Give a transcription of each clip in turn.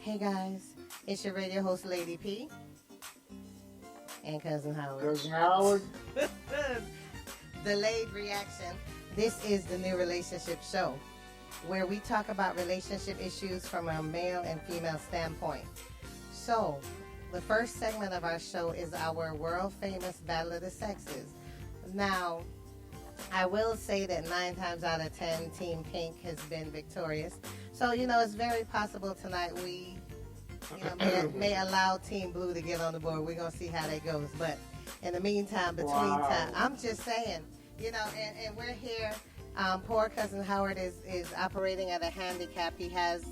Hey guys, it's your radio host Lady P and Cousin Howard. Cousin Howard. Delayed reaction. This is the new relationship show where we talk about relationship issues from a male and female standpoint. So, the first segment of our show is our world famous Battle of the Sexes. Now, I will say that 9 times out of 10, Team Pink has been victorious. So, it's very possible tonight we may allow Team Blue to get on the board. We're going to see how that goes. But in the meantime, time, I'm just saying, and we're here. Poor Cousin Howard is operating at a handicap. He has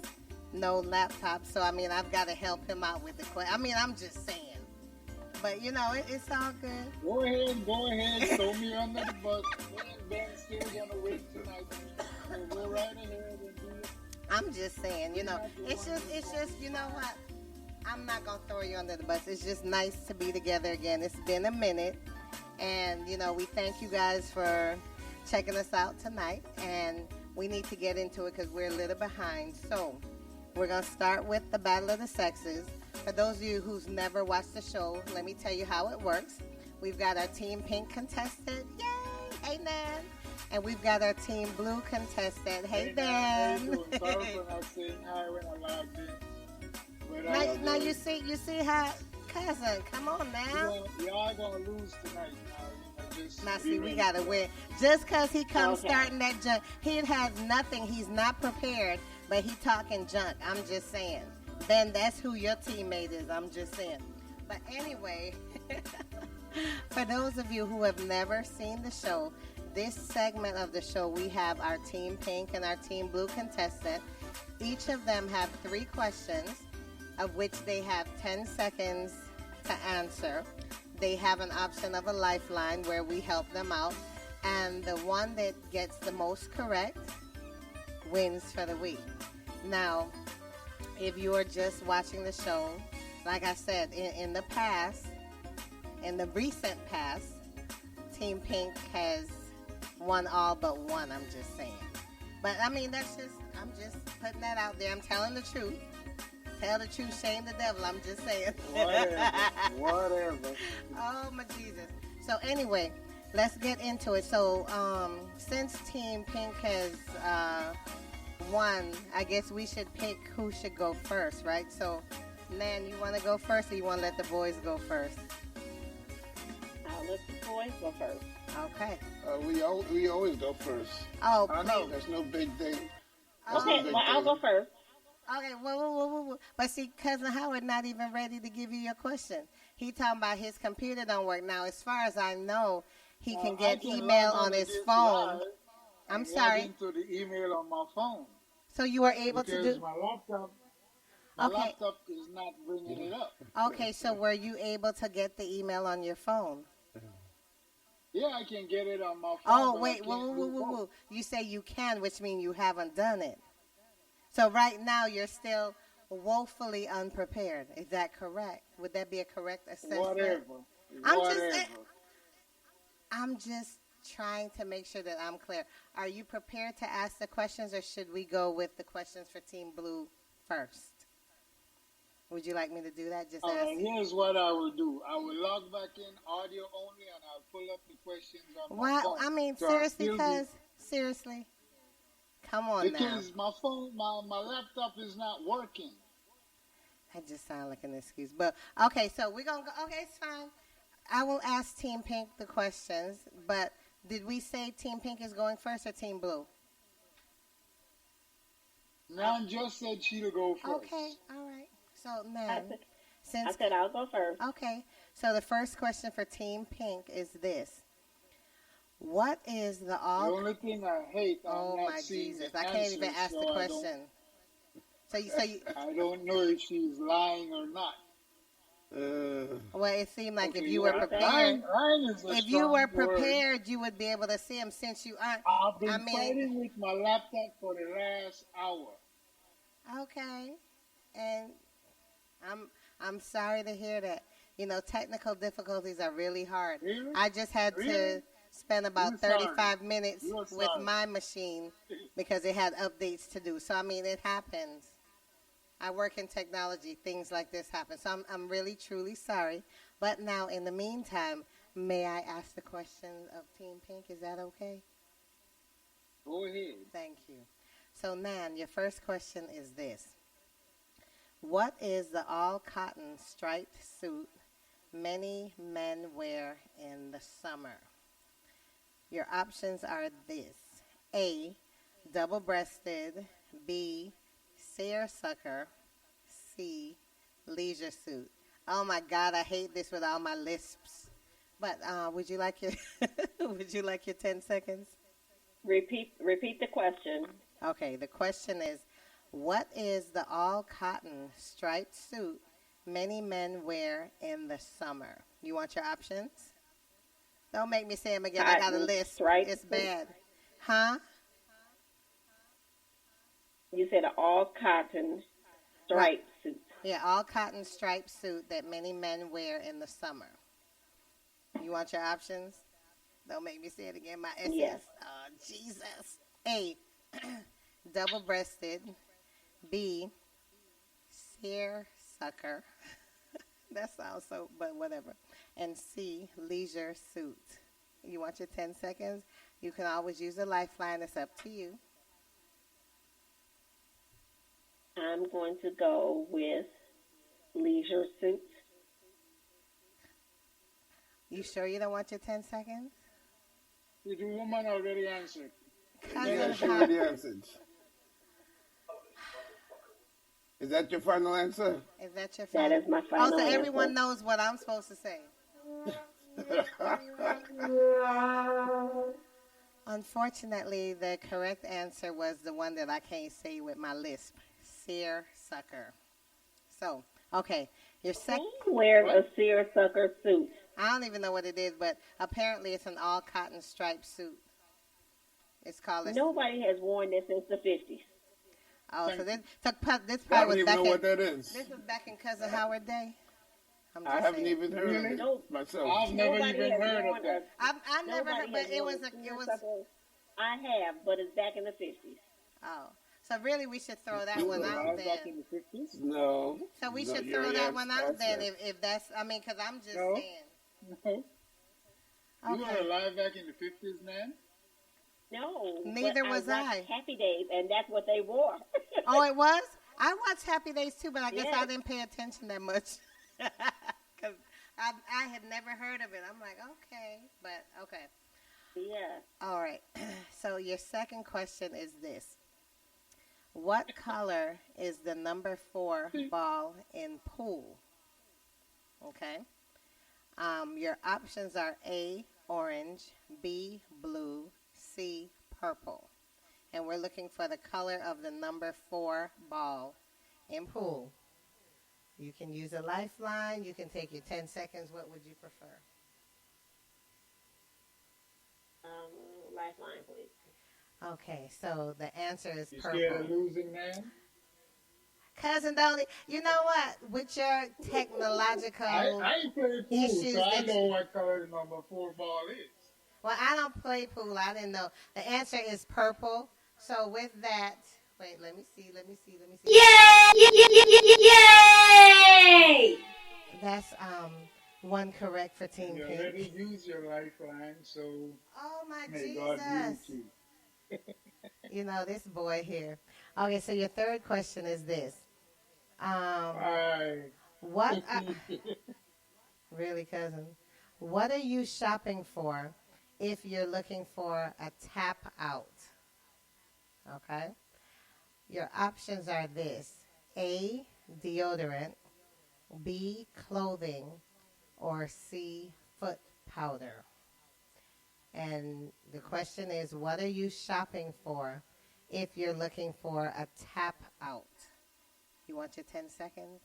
no laptop. So, I've got to help him out with the question. I'm just saying. But, it's all good. Go ahead. Throw me under the bus. Ben's still going to wait tonight. So we're right ahead and do it. I'm just saying, it's just, you know what? I'm not going to throw you under the bus. It's just nice to be together again. It's been a minute. And, we thank you guys for checking us out tonight. And we need to get into it because we're a little behind. So we're going to start with the Battle of the Sexes. For those of you who's never watched the show, let me tell you how it works. We've got our Team Pink contestant. Yay! Hey, Nan. And we've got our Team Blue contestant. Hey, Dan. How you doing? Sorry for not saying hi when I logged in. Now you see how, cousin, come on now. Y'all going to lose tonight now. Now see, we got to win. Just because he comes starting that junk, he has nothing. He's not prepared, but he talking junk. I'm just saying. Ben, that's who your teammate is. I'm just saying. But anyway, for those of you who have never seen the show, this segment of the show, we have our Team Pink and our Team Blue contestant. Each of them have 3 questions, of which they have 10 seconds to answer. They have an option of a lifeline where we help them out. And the one that gets the most correct wins for the week. Now, if you are just watching the show, like I said, in the past, in the recent past, Team Pink has won all but one, I'm just saying. But, I'm just putting that out there. I'm telling the truth. Tell the truth, shame the devil, I'm just saying. Whatever. Oh, my Jesus. So, anyway, let's get into it. So, since Team Pink has won, I guess we should pick who should go first, right? So, Nan, you want to go first or you want to let the boys go first? I'll let the boys go first. Okay. We always go first. Oh, I know, there's no big thing. Okay, well, I'll go first. Okay, whoa. But see, Cousin Howard not even ready to give you your question. He talking about his computer don't work. Now, as far as I know, he can get email on his phone. I'm sorry. Into the email on my phone. So you were able to do... my laptop is not bringing it up. Okay, so were you able to get the email on your phone? Yeah, I can get it on my phone. Oh, wait, whoa. You say you can, which means you haven't done it. So right now you're still woefully unprepared. Is that correct? Would that be a correct assessment? Whatever. I'm just trying to make sure that I'm clear. Are you prepared to ask the questions, or should we go with the questions for Team Blue first? Would you like me to do that? Just ask. Here's what I will do. I will log back in audio only, and I'll pull up the questions on my phone. Seriously, seriously. Come on now. Because my phone, my laptop is not working. That just sounds like an excuse. But, okay, so we're going to go. Okay, it's fine. I will ask Team Pink the questions, but did we say Team Pink is going first or Team Blue? Nan just said she'll go first. Okay, all right. So, Nan, I said I'll go first. Okay, so the first question for Team Pink is this. What is the only thing I hate, oh my Jesus, I can't even ask the question. So you I don't know if she's lying or not. Well, it seemed like if you were prepared, you would be able to see him since you aren't. I've been fighting with my laptop for the last hour. Okay, and I'm sorry to hear that. Technical difficulties are really hard. Really? I just had to spend about 35 minutes with my machine because it had updates to do. So, it happens. I work in technology. Things like this happen. So I'm really, truly sorry. But now, in the meantime, may I ask the question of Team Pink? Is that okay? Go ahead. Thank you. So, Nan, your first question is this. What is the all-cotton striped suit many men wear in the summer? Your options are this. A, double-breasted. B, seersucker. C, leisure suit. Oh my God, I hate this with all my lisps. But would you like your would you like your 10 seconds? Repeat the question. Okay, the question is, what is the all-cotton striped suit many men wear in the summer? You want your options? Don't make me say them again. I got a list. It's bad. Huh? You said an all cotton striped suit. Yeah, all-cotton striped suit that many men wear in the summer. You want your options? Don't make me say it again. My S's. Yes. Oh, Jesus. A, double-breasted. B, seersucker. That sounds so, but whatever. And C, leisure suit. You want your 10 seconds? You can always use a lifeline. It's up to you. I'm going to go with leisure suit. You sure you don't want your 10 seconds? The woman already answered. Yeah, she already answered. Is that your final answer? Is that your final? That is my final Oh, so answer. everyone knows what I'm supposed to say. Unfortunately, the correct answer was the one that I can't say with my lisp. Seersucker. So, okay. Your second. Who wears a seersucker suit? I don't even know what it is, but apparently it's an all-cotton striped suit. It's called a... Nobody has worn this since the 50s. Oh, so this I probably don't was even back know in... what that is. This was back in Cousin Howard Day. I'm I just haven't saying. even heard of it Nope. myself. I've never Nobody even has heard worn of that. I never heard, Nobody but has it worn was... a It was... seersucker. I have, but it's back in the 50s. Oh. So really we should throw that one out I was back then. in the 50s. No. So we No, should you throw already that one out asked then that. if that's... I mean, because I'm just No. saying. No. You were Okay. alive back in the 50s, man? No. Neither but was I. I. watched Happy Days, and that's what they wore. Oh, it was? I watched Happy Days too, but I guess I Yes. didn't pay attention that much. Because I had never heard of it. I'm like, okay. But, okay. Yeah. All right. So your second question is this. What color is the number 4 ball in pool? Okay. Your options are A, orange, B, blue, C, purple. And we're looking for the color of the number 4 ball in pool. You can use a lifeline. You can take your 10 seconds. What would you prefer? Lifeline, please. Okay, so the answer is You scared of purple. losing, man? Cousin Dolly, you know what? With your technological... I ain't played pool, issues so I that know what color the number 4 ball is. Well, I don't play pool. I didn't know. The answer is purple. So with that... Wait, let me see. Yay! That's one correct for Team You Pink. already used your lifeline, so Oh, my may God use Jesus. you. You know, this boy here. Okay, so your third question is this. Bye. What... really, cousin? What are you shopping for if you're looking for a tap out? Okay? Your options are this. A, deodorant. B, clothing. Or C, foot powder. And the question is, what are you shopping for if you're looking for a tap out? You want your 10 seconds?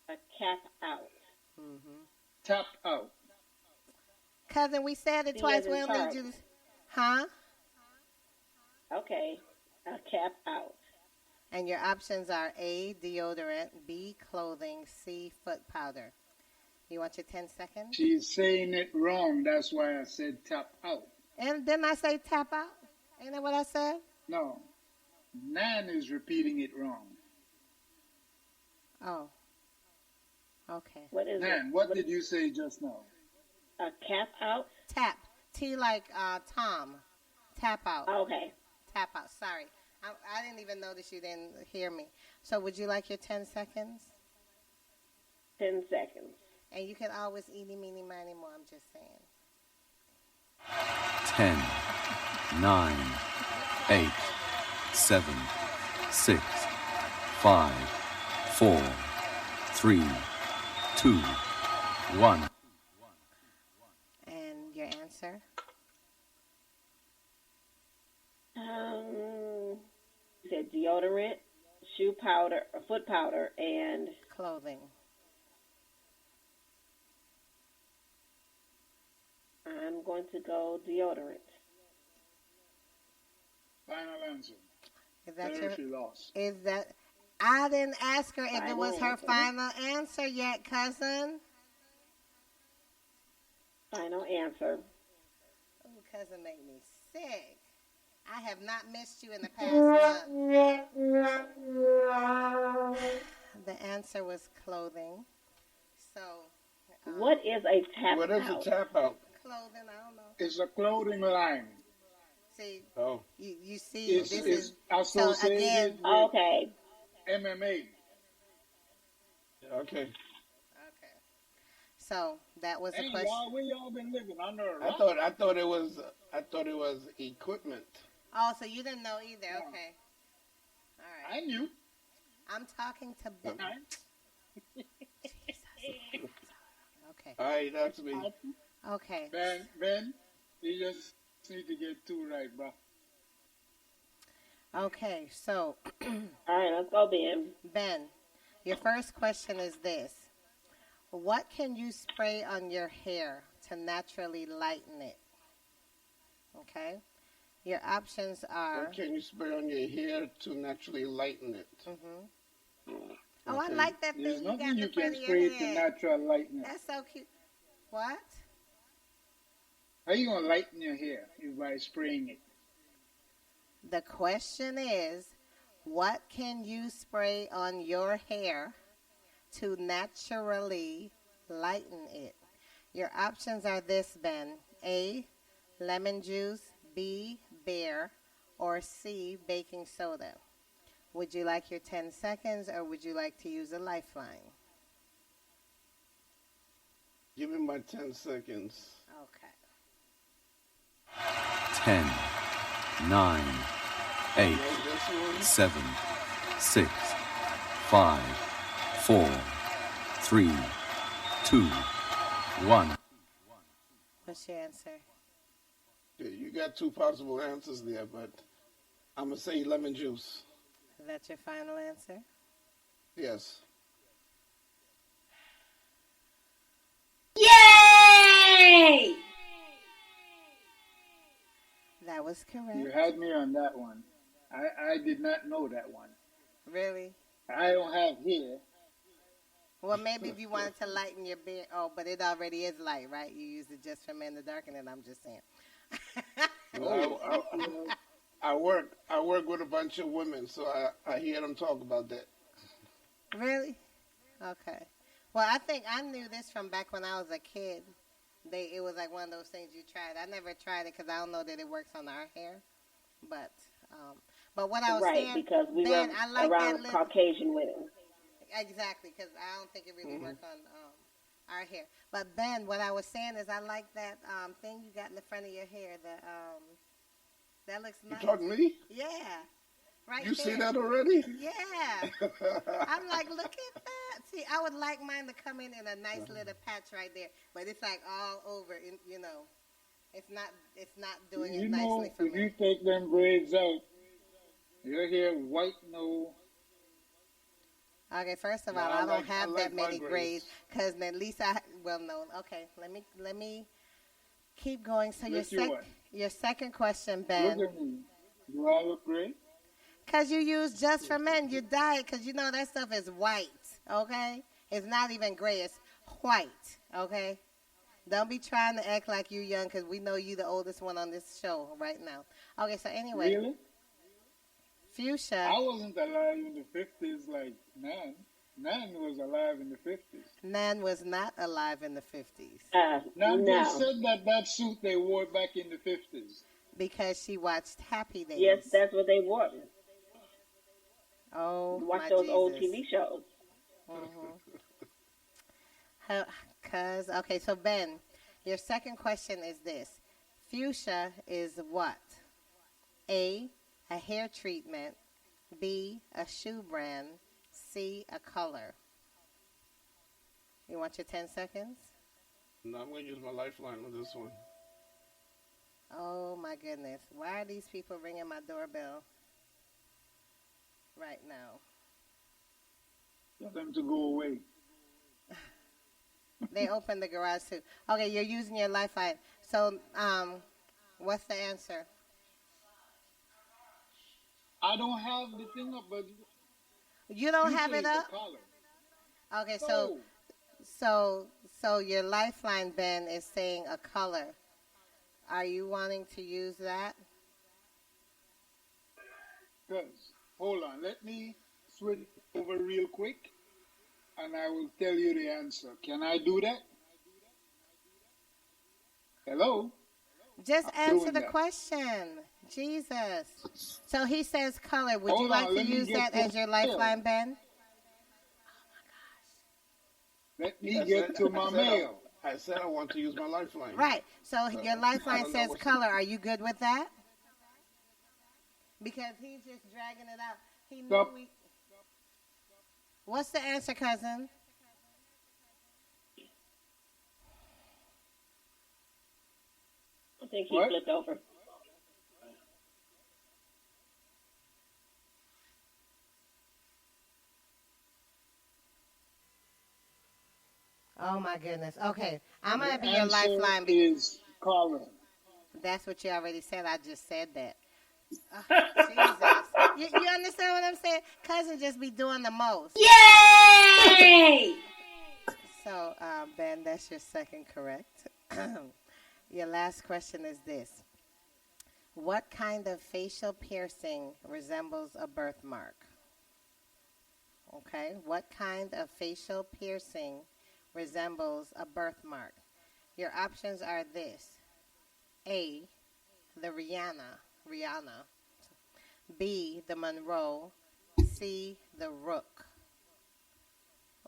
A cap out. Mm-hmm. Tap out. Cousin, we said it C twice. as in We don't Charlie. need you to... Huh? Okay. A cap out. And your options are A, deodorant, B, clothing, C, foot powder. You want your 10 seconds? She's saying it wrong. That's why I said tap out. And didn't I say tap out? Ain't that what I said? No. Nan is repeating it wrong. Oh, okay. What is it? Man, what did you say just now? A cap out? Tap. T like Tom. Tap out. Okay. Tap out. Sorry. I didn't even notice you didn't hear me. So would you like your 10 seconds? 10 seconds. And you can always eeny, meeny, miny, mo. I'm just saying. 10, 9, 8, 7, 6, 5, 4, 3, 2, 1. And your answer? You said deodorant, shoe powder, foot powder, and Clothing. I'm going to go deodorant. Final answer. Is that There your? she lost. Is that? I didn't ask her if it Final was her answer. final answer yet, cousin. Final answer. Oh, cousin made me sick. I have not missed you in the past month. The answer was clothing. So, What is a tap What is a out? tap out? clothing, I don't know. It's a clothing line. See, Oh, you see, It's, this it's is so associated again. with Okay. MMA. okay. Okay. So that was the Hey, question. y'all, where y'all been living? Under a I rock? thought it was equipment. Oh, so you didn't know either. No. Okay. All I right. knew. I'm talking to Ben. Okay. All right, that's me. Okay. Ben, you just need to get two right, bro. Okay. So, All right, let's go, Ben. Ben, your first question is this: what can you spray on your hair to naturally lighten it? Okay. Your options are. What can you spray on your hair to naturally lighten it? Oh, I Okay. like that There's thing you got nothing in you the front can of spray your to head. natural lightness. That's so cute. What? How you gonna lighten your hair? Is by spraying it. The question is, what can you spray on your hair to naturally lighten it? Your options are this, Ben. A, lemon juice, B, beer, or C, baking soda. Would you like your 10 seconds or would you like to use a lifeline? Give me my 10 seconds. Okay. 10, 9, 8, Know this one? 7, 6, 5, 4, 3, 2, 1. What's your answer? Yeah, you got two possible answers there, but I'm going to say lemon juice. Is that your final answer? Yes. Yay! That was correct. You had me on that one. I did not know that one. Really? I don't have hair. Well, maybe if you wanted to lighten your beard. Oh, but it already is light, right? You use it just for men to darken it. I'm just saying. I work with a bunch of women, so I hear them talk about that. Really? Okay. Well, I think I knew this from back when I was a kid. It was like one of those things you tried. I never tried it because I don't know that it works on our hair. But what I was Right, saying, because we Ben, were I like around that little, Caucasian women. exactly, because I don't think it really works on our hair. But Ben, what I was saying is I like that thing you got in the front of your hair. That looks You nice. talking to me? Yeah. Right You there. see that already? Yeah. I'm like, look at that. See, I would like mine to come in a nice little patch right there, but it's like all over. You know, it's not doing You it know, nicely for if you me. take them braids out, your hair white no. Okay, first of No, all, I I don't like- have I that like my many braids. grades because at least no. Okay, let me keep going. So Look you what? your second question, Look Ben, at me. Do I look great? because you use just for men, you dye it because you know that stuff is white. Okay, it's not even gray; it's white. Okay. Don't be trying to act like you're young because we know you the oldest one on this show right now. Okay, so anyway, Really? fuchsia. I wasn't alive in the 50s like man. Nan was alive in the 50s. Nan was not alive in the 50s Nan just No. said that suit they wore back in the 50s. because she watched Happy Yes, Days. that's what they wore. Oh, Watch my those old Jesus. TV shows. Okay, so Ben, your second question is this. Fuchsia is what? A hair treatment. B, a shoe brand. C, a color. You want your 10 seconds? No, I'm going to use my lifeline with this one. Oh, my goodness. Why are these people ringing my doorbell right now? Tell them to go away. They opened the garage too. Okay, you're using your lifeline. So, what's the answer? I don't have the thing up, but You don't you have say it the up? color. Okay, So, so your lifeline, Ben, is saying a color. Are you wanting to use that? because, hold on, let me switch over real quick, and I will tell you the answer. Can I do that? Hello? Just I'm answer doing the that. question. Jesus. So he says color. Would you Hold like on, to let me use get that to as your my mail. lifeline, Ben? Let me get to my mail. I said I want to use my lifeline. Right. So your I lifeline don't know says what's- color. Are you good with that? Because he's just dragging it out. He knew Stop. What's the answer, cousin? I think he What? flipped over. Oh my goodness. Okay, I'm The gonna be your answer lifeline. is color. That's what you already said. I just said that. Jesus. You understand what I'm saying? Cousin just be doing the most. Yay! So, Ben, that's your second correct. Your last question is this. What kind of facial piercing resembles a birthmark? Okay, what kind of facial piercing resembles a birthmark? Your options are this. A, the Rihanna. B, the Monroe. C, the Rook.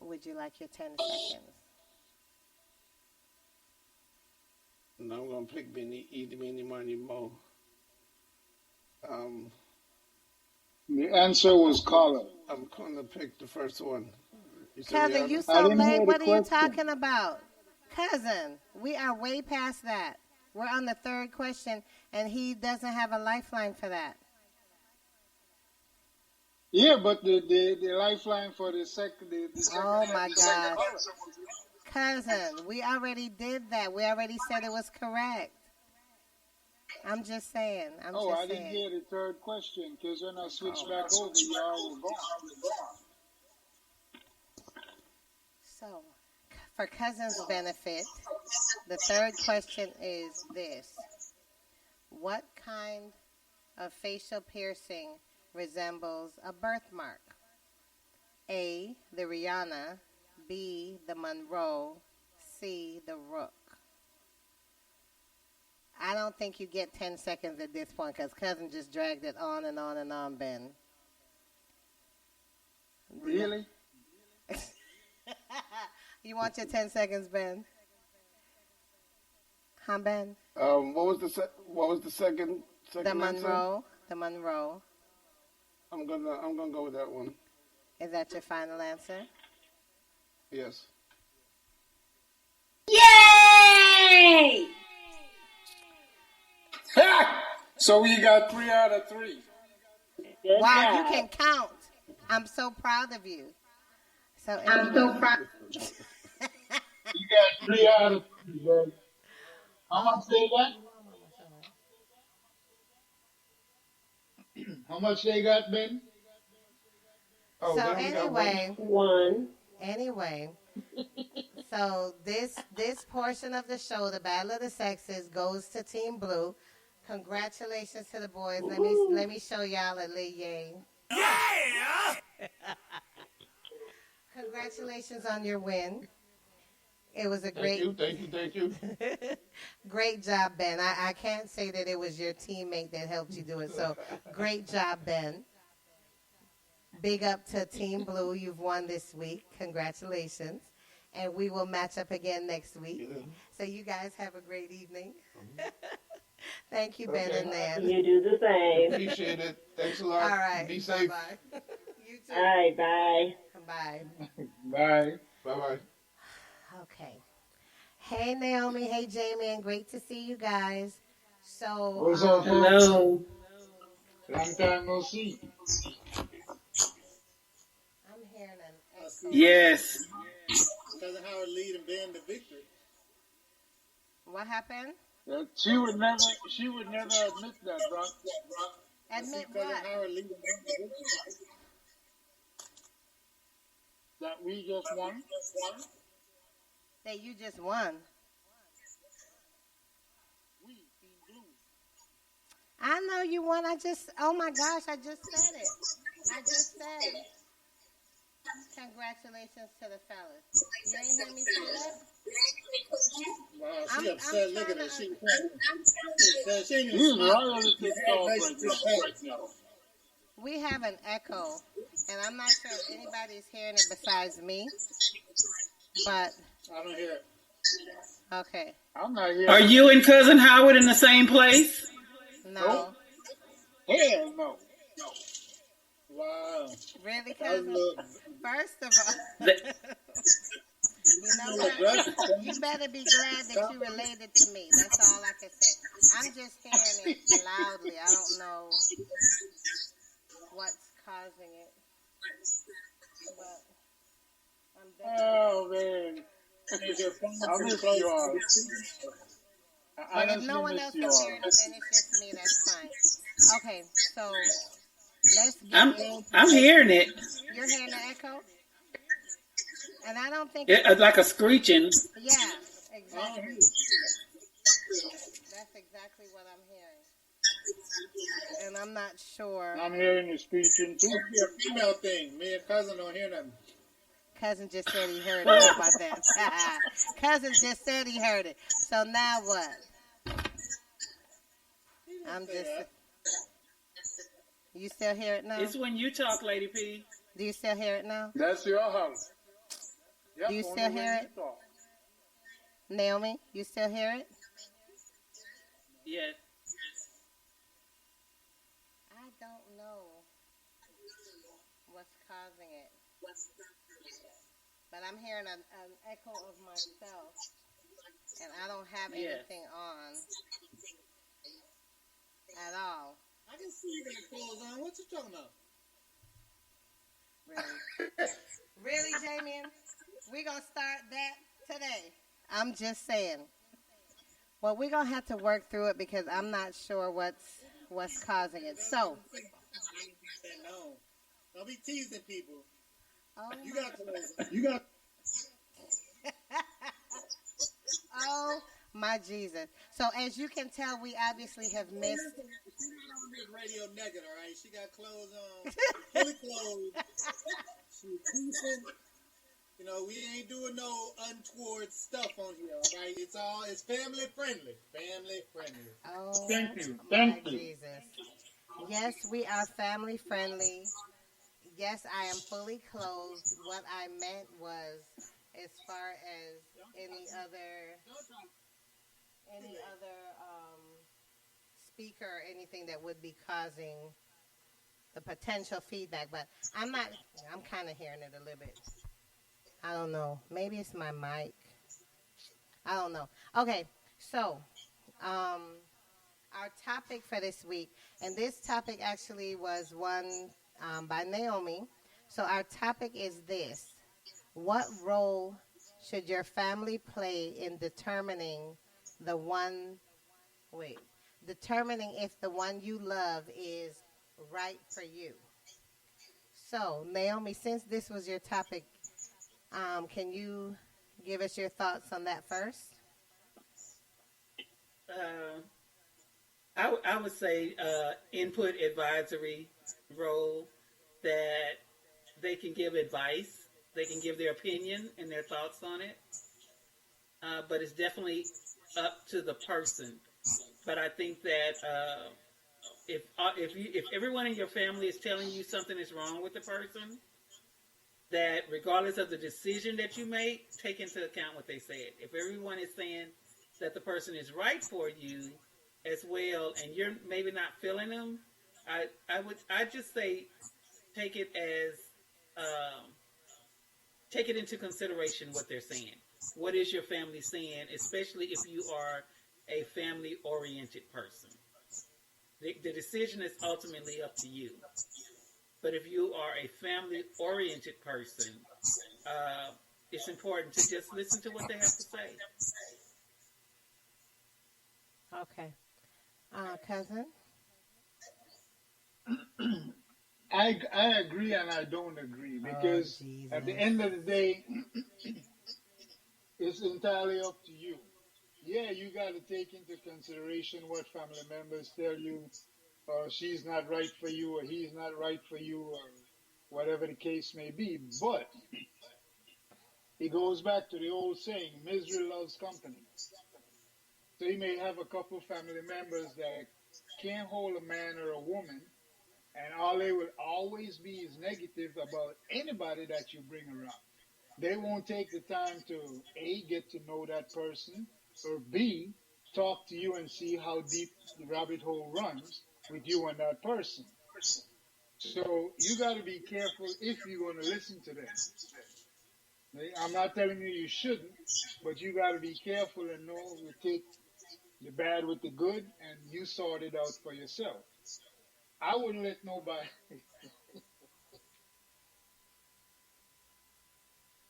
Would you like your 10 seconds? No, I'm going to pick Eeny, Meeny, Miny, Mo. The answer was color. I'm going to pick the first one. You said Cousin, Rihanna? you I so didn't hear late. the What are you question. talking about? Cousin, we are way past that. We're on the third question, and he doesn't have a lifeline for that. Yeah, but the lifeline for the second. Oh, my gosh. Cousin, we already did that. We already said it was correct. I'm just saying. Oh, I didn't hear the third question because when I switched back over, y'all were gone. So, for Cousin's benefit, the third question is this. What kind of facial piercing resembles a birthmark? A, the Rihanna. B, the Monroe. C, the Rook. I don't think you get 10 seconds at this point because Cousin just dragged it on and on and on, Ben. Really? You want your 10 seconds, Ben? Huh, Ben? What was the second The answer? Monroe. The Monroe. I'm gonna go with that one. Is that your final answer? Yes. Yay! So we got 3 out of 3. Good Wow, job. you can count. I'm so proud of you. So I'm anyway, so proud. You got 3 out of 3, bro. How much they got? How much they got, Ben? so then we got one. anyway, so this portion of the show, the Battle of the Sexes, goes to Team Blue. Congratulations to the boys. Let me show y'all a little yay. Yeah! Congratulations on your win. It was a Thank you, thank you, thank you. great job, Ben. I can't say that it was your teammate that helped you do it. So great job, Ben. Big up to Team Blue. You've won this week. Congratulations. And we will match up again next week. Yeah. So you guys have a great evening. Thank you, Ben Okay. and Nan. You do the same. Appreciate it. Thanks a lot. All right. Be safe. Bye-bye. You too. All right, bye. Bye. Bye. Bye-bye. Okay. Hey, Naomi. Hey, Jamie. And great to see you guys. So, What's up, folks? Hello. Long time no see. I'm hearing an echo. Yes. Cousin Howard lead and Ben to victory. What happened? She would never admit that, bro. Admit Cousin what? Howard lead and Ben to victory. That we just won. That you just won. We, Team Blue. I know you won. Oh my gosh, I just said it. I just said, congratulations to the fellas. You ain't hear me say that? Wow, she I'm upset. Look at her. trying She ain't He's even smile. royalty dog right now. We have an echo, and I'm not sure if anybody's hearing it besides me. But, I don't hear it. okay. I'm not here. Are you and Cousin Howard in the same place? No. Hell no. Wow. Really, That was a cousin? little, First of all, The- you know little what? aggressive. You better be glad that you related to me. That's all I can say. I'm just hearing it loudly. I don't know what's causing it. But I'm definitely... Oh, man. Is your phone I pretty miss close you all. to the speaker? I But if no honestly one miss else you can all. hear it, then it's just me. That's fine. Okay, so let's get I'm hearing it. You're hearing the echo? And I don't think It's like a screeching. yeah, exactly. That's exactly what I'm hearing. And I'm not sure. I'm hearing you speaking too. Must be a female thing. Me and cousin don't hear nothing. Cousin just said he heard it. How about that? Cousin just said he heard it. So now what? I'm just... You still hear it now? It's when you talk, Lady P. Do you still hear it now? That's your house. Yep, Do you only still when hear you it? talk. Naomi, you still hear it? Yes. I don't know what's causing it. But I'm hearing an echo of myself, and I don't have Yes. anything on at all. I can see you got clothes on. What you talking about? Really? Really, Jamie? We're going to start that today. I'm just saying. Well, we're going to have to work through it because I'm not sure what's causing it. So, No. Don't be teasing people. oh, You got clothes on. You got. oh my Jesus. So, as you can tell, we obviously have missed. She's not on this radio naked, all right? She got clothes on, fully clothed. She's decent. You know, we ain't doing no untoward stuff on here, all right? It's family friendly. Family friendly. Oh, Thank you. my Thank you. Jesus. Yes, we are family friendly. Yes, I am fully clothed. What I meant was as far as any other speaker or anything that would be causing the potential feedback. But I'm kind of hearing it a little bit. I don't know. Maybe it's my mic. I don't know. Okay, so our topic for this week, and this topic actually was one by Naomi. So our topic is this: what role should your family play in determining if the one you love is right for you? So, Naomi, since this was your topic, can you give us your thoughts on that first? I would say input advisory role, that they can give advice They can give their opinion and their thoughts on it, but it's definitely up to the person. But I think that if everyone in your family is telling you something is wrong with the person, that regardless of the decision that you make, take into account what they said. If everyone is saying that the person is right for you as well, and you're maybe not feeling them, I just say take it as take it into consideration what they're saying. What is your family saying, especially if you are a family-oriented person? The decision is ultimately up to you. But if you are a family-oriented person, it's important to just listen to what they have to say. Okay. Cousin? I agree and I don't agree because at the end of the day, it's entirely up to you. Yeah, you got to take into consideration what family members tell you, or she's not right for you, or he's not right for you, or whatever the case may be. But it goes back to the old saying, misery loves company. So you may have a couple family members that can't hold a man or a woman, and all they will always be is negative about anybody that you bring around. They won't take the time to A, get to know that person, or B, talk to you and see how deep the rabbit hole runs with you and that person. So you got to be careful if you're going to listen to them. I'm not telling you you shouldn't, but you got to be careful and know you take the bad with the good and you sort it out for yourself. I wouldn't let nobody.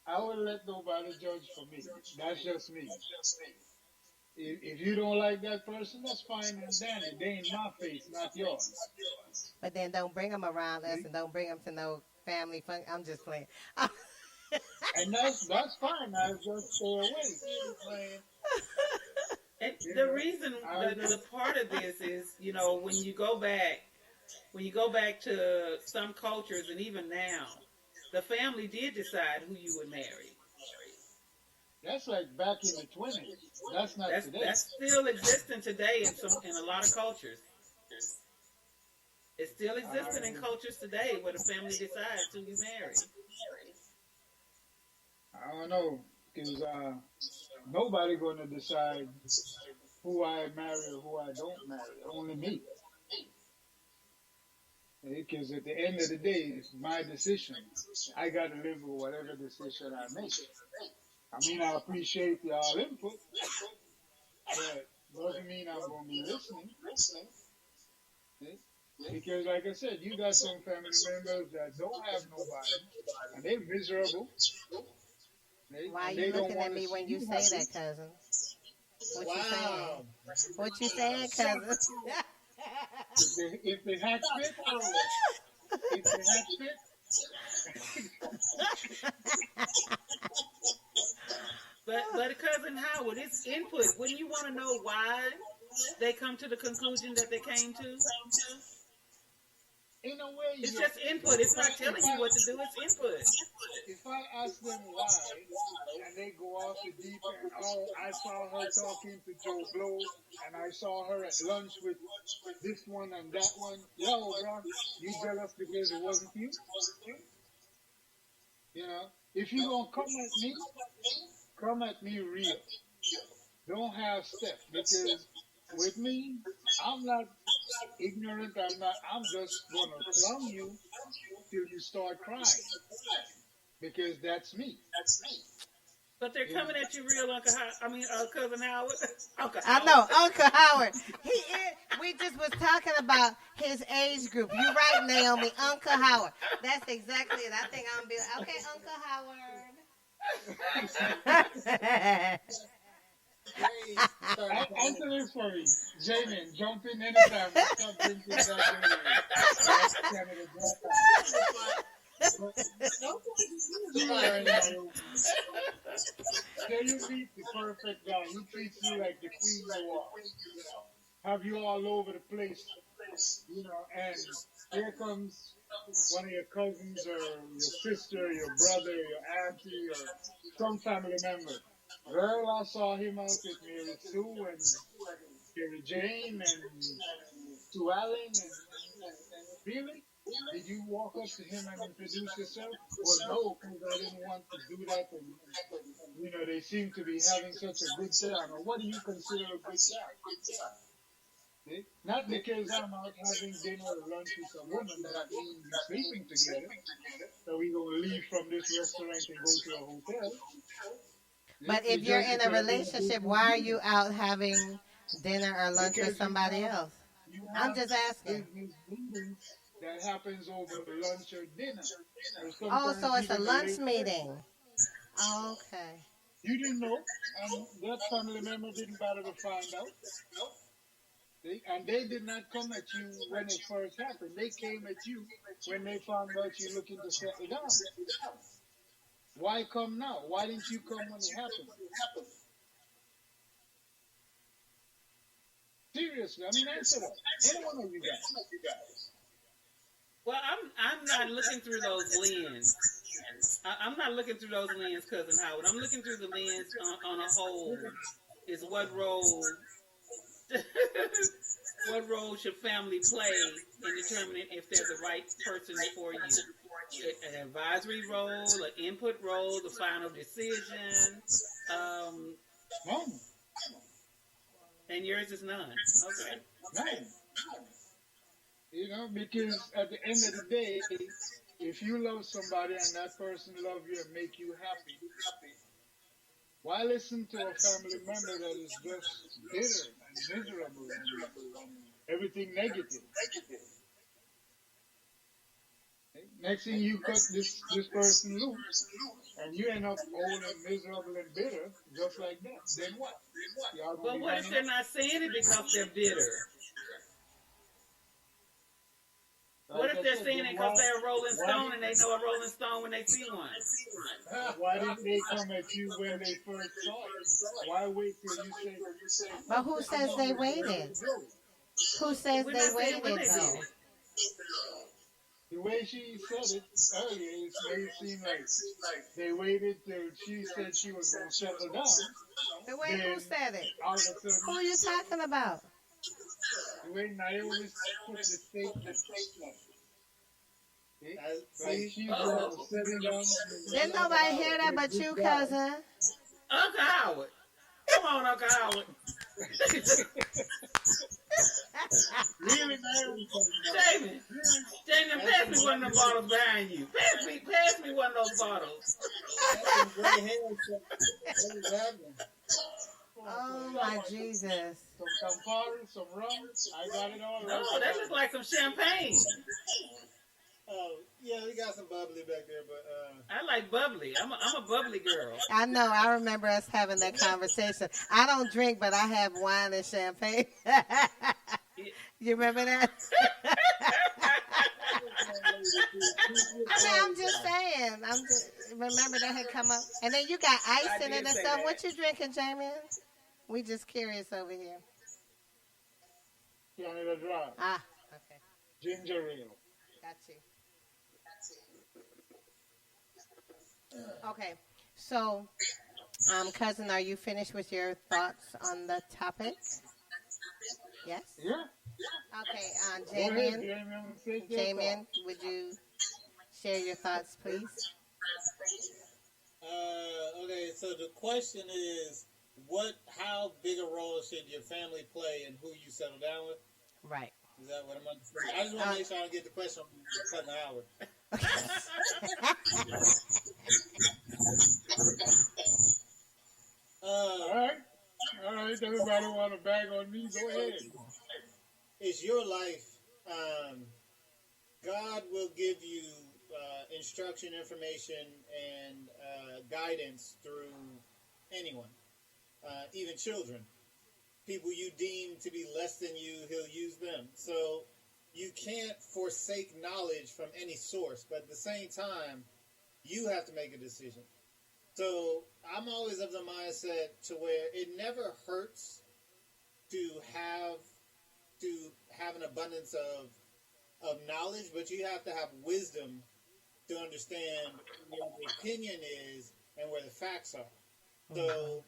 I wouldn't let nobody judge for me. That's just me. If you don't like that person, that's fine and dandy. They ain't my face, not yours. But then don't bring them around us and don't bring them to no family fun. I'm just playing. And that's fine. I just stay away. And the reason, the part of this is, when you go back to some cultures and even now, the family did decide who you would marry. That's like back in the 20s. That's not today. That's still existing today in a lot of cultures. It's still existing in cultures today where the family decides who you marry. I don't know, because nobody going to decide who I marry or who I don't marry. Only me. Because at the end of the day, it's my decision. I got to live with whatever decision I make. I mean, I appreciate y'all input, but doesn't mean I'm going to be listening. Because, like I said, you got some family members that don't have nobody, and they're miserable. Why are you looking at me when you say that, cousin? What you saying? What you saying, cousin? If the hat fit, if the hat fit. But cousin Howard, it's input. Wouldn't you want to know why they come to the conclusion that they came to? In a way, it's just input. It's not telling you what to do. It's input. If I ask them why, and they go off the deep end, oh, I saw her talking to Joe Blow, and I saw her at lunch with this one and that one. Yo, bro, you jealous because it wasn't you? If you gonna come at me real. Don't have step, because with me, I'm not ignorant. I'm just gonna plumb you till you start crying, because that's me. But they're coming at you real, Cousin Howard. Uncle Howard. I know, Uncle Howard. We just was talking about his age group. You're right, Naomi. Uncle Howard. That's exactly it. I think I'm be okay, Uncle Howard. Answer this for me. Jamin, jump in anytime. Stop drinking Can you meet the perfect guy? He treats you like the queen you are. Have you all over the place, and here comes one of your cousins or your sister, your brother, your auntie, or some family member. Girl, I saw him out with Mary Sue and Mary Jane and Sue Allen. And really? Did you walk up to him and introduce yourself? Well, no, because I didn't want to do that. And, they seem to be having such a good time. Or what do you consider a good time? See? Not because I'm out having dinner or lunch with some woman that means we're sleeping together. So we're going to leave from this restaurant and go to a hotel. But if you're in a relationship, why are you out having dinner or lunch with somebody else? I'm just asking. Meetings that happens over lunch or dinner. Oh, so it's a lunch meeting. Oh, okay. You didn't know, and that family member didn't bother to find out. See? And they did not come at you when it first happened. They came at you when they found out you're looking to settle down. Why come now? Why didn't you come when it happened? Seriously, I mean, answer that. Any one of you guys. Well, I'm not looking through those lenses. I'm not looking through those lenses, Cousin Howard. I'm looking through the lens on a whole. Is what role what role should family play in determining if they're the right person for you? An advisory role, an input role, the final decision. None. And yours is none. Okay. None. Because at the end of the day, if you love somebody and that person love you and make you happy, why listen to a family member that is just bitter and miserable and everything negative? Next thing you cut this person loose, and you end up old and miserable and bitter, just like that. Then what? But what if they're not saying it because they're bitter? What if they're saying it because they're a Rolling Stone and they know a Rolling Stone when they see one? Why didn't they come at you when they first saw it? Why wait till you say? But who says they waited? Who says they waited, though? The way she said it earlier, it made it seem like they waited till she said she was going to settle down. The way who said it? Who are you talking about? The way Naomi put the statement. Like she was sitting down. Didn't nobody hear that but you, cousin. Uncle Howard. Come on, Uncle Howard. Really, Naomi? Damon, pass me one of them bottles behind you. Pass me one of those bottles. Oh my Jesus. Some Campari, some rum. I got it all. No, that looks like some champagne. Oh, yeah, we got some bubbly back there, but I like bubbly. I'm a bubbly girl. I know. I remember us having that conversation. I don't drink, but I have wine and champagne. You remember that? I'm just saying. Remember that had come up. And then you got ice in it and stuff. What you drinking, Jamie? We just curious over here. Canada Dry. Ah, okay. Ginger ale. Got you. Okay. So, cousin, are you finished with your thoughts on the topic? Yes? Yeah. Okay, Jamian, would you share your thoughts, please? Okay, so the question is, how big a role should your family play in who you settle down with? Right. Is that what I'm understanding? I just want to make sure I don't get the question from Cousin Howard. All right. Everybody want to bag on me? Go ahead. It's your life. God will give you instruction, information, and guidance through anyone, even children. People you deem to be less than you, he'll use them. So you can't forsake knowledge from any source, but at the same time, you have to make a decision. So I'm always of the mindset to where it never hurts to have an abundance of of knowledge, but you have to have wisdom to understand where the opinion is and where the facts are. So,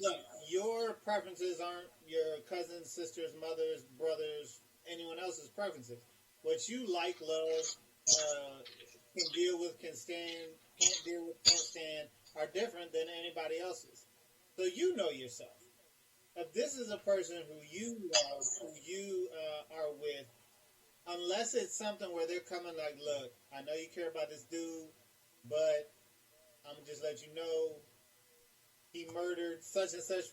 look, your preferences aren't your cousins, sisters, mothers, brothers, anyone else's preferences. What you like, love, can deal with, can stand, can't deal with, can't stand, are different than anybody else's. So you know yourself. If this is a person who you love, who you are with, unless it's something where they're coming like, look, I know you care about this dude, but I'm going to just let you know he murdered such and such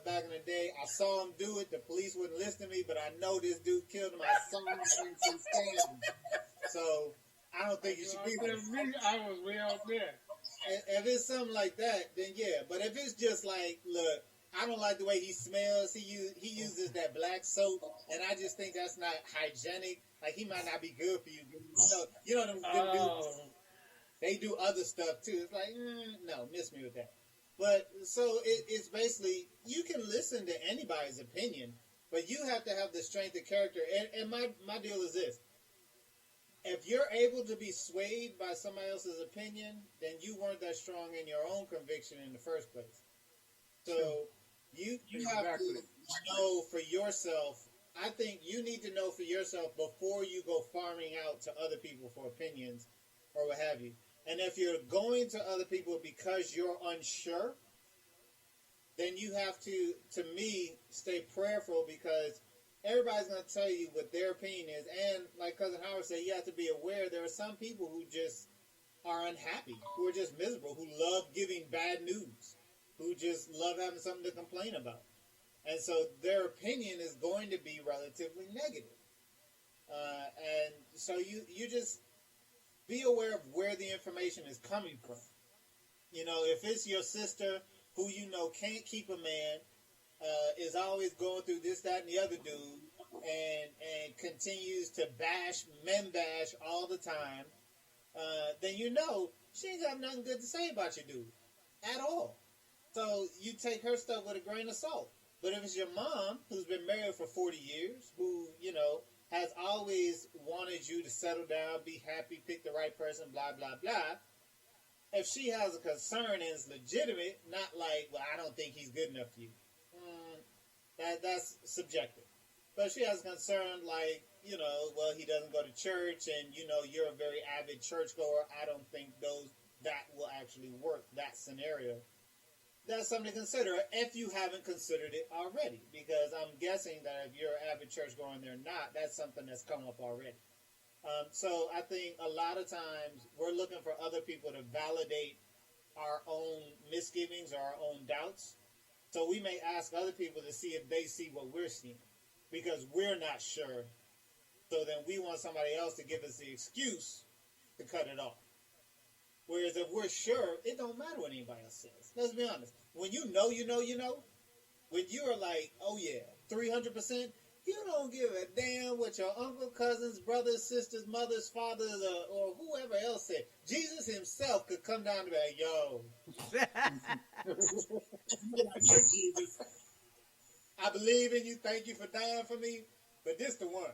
back in the day. I saw him do it. The police wouldn't listen to me, but I know this dude killed him. I saw him since he stabbed him. So I don't think you should be there. I was way out there. If it's something like that, then yeah. But if it's just like, look, I don't like the way he smells. He uses that black soap, and I just think that's not hygienic. Like, he might not be good for you. You know them dudes. They do other stuff too. It's like, no, miss me with that. But so it's basically, you can listen to anybody's opinion, but you have to have the strength of character. And my deal is this: if you're able to be swayed by somebody else's opinion, then you weren't that strong in your own conviction in the first place. So you have to know for yourself. I think you need to know for yourself before you go farming out to other people for opinions or what have you. And if you're going to other people because you're unsure, then you have to me, stay prayerful, because everybody's going to tell you what their opinion is. And like Cousin Howard said, you have to be aware there are some people who just are unhappy, who are just miserable, who love giving bad news, who just love having something to complain about. And so their opinion is going to be relatively negative. And so you just be aware of where the information is coming from. You know, if it's your sister who you know can't keep a man, is always going through this, that, and the other dude, and continues to men bash all the time, then you know she ain't got nothing good to say about your dude at all. So you take her stuff with a grain of salt. But if it's your mom, who's been married for 40 years, who, you know, has always wanted you to settle down, be happy, pick the right person, blah, blah, blah, if she has a concern and is legitimate, not like, well, I don't think he's good enough for you, that's subjective. But if she has a concern like, you know, well, he doesn't go to church, and, you know, you're a very avid churchgoer, I don't think that will actually work, that scenario. That's something to consider if you haven't considered it already, because I'm guessing that if you're an avid churchgoer and they're not, that's something that's come up already. So I think a lot of times we're looking for other people to validate our own misgivings or our own doubts. So we may ask other people to see if they see what we're seeing, because we're not sure. So then we want somebody else to give us the excuse to cut it off. Whereas if we're sure, it don't matter what anybody else says. Let's be honest. When you know, you know, you know. When you are like, oh yeah, 300%, you don't give a damn what your uncle, cousins, brothers, sisters, mothers, fathers, or whoever else said. Jesus himself could come down and be like, yo. Jesus, I believe in you. Thank you for dying for me. But this the one.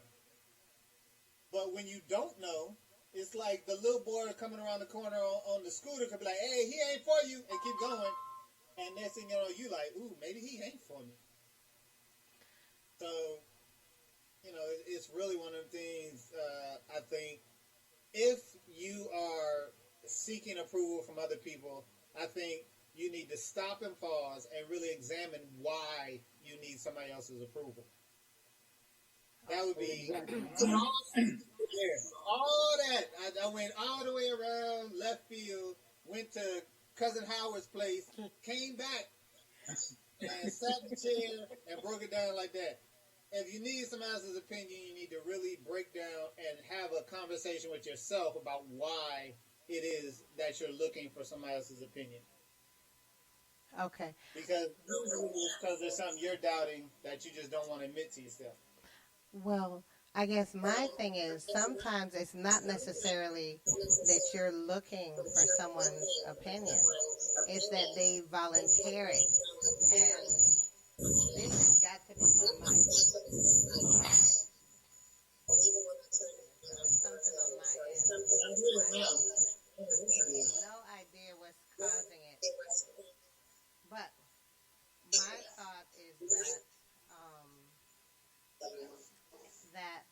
But when you don't know, it's like the little boy coming around the corner on the scooter could be like, hey, he ain't for you, and keep going. And next thing you know, you like, ooh, maybe he ain't for me. So, you know, it's really one of the things, I think, if you are seeking approval from other people, I think you need to stop and pause and really examine why you need somebody else's approval. That would be all that. I went all the way around left field, went to Cousin Howard's place, came back, and sat in the chair and broke it down like that. If you need somebody else's opinion, you need to really break down and have a conversation with yourself about why it is that you're looking for somebody else's opinion. Okay. Because there's something you're doubting that you just don't want to admit to yourself. Well, I guess my thing is sometimes it's not necessarily that you're looking for someone's opinion. It's that they volunteer it. And this has got to be my mic. no idea what's causing it. But my thought is that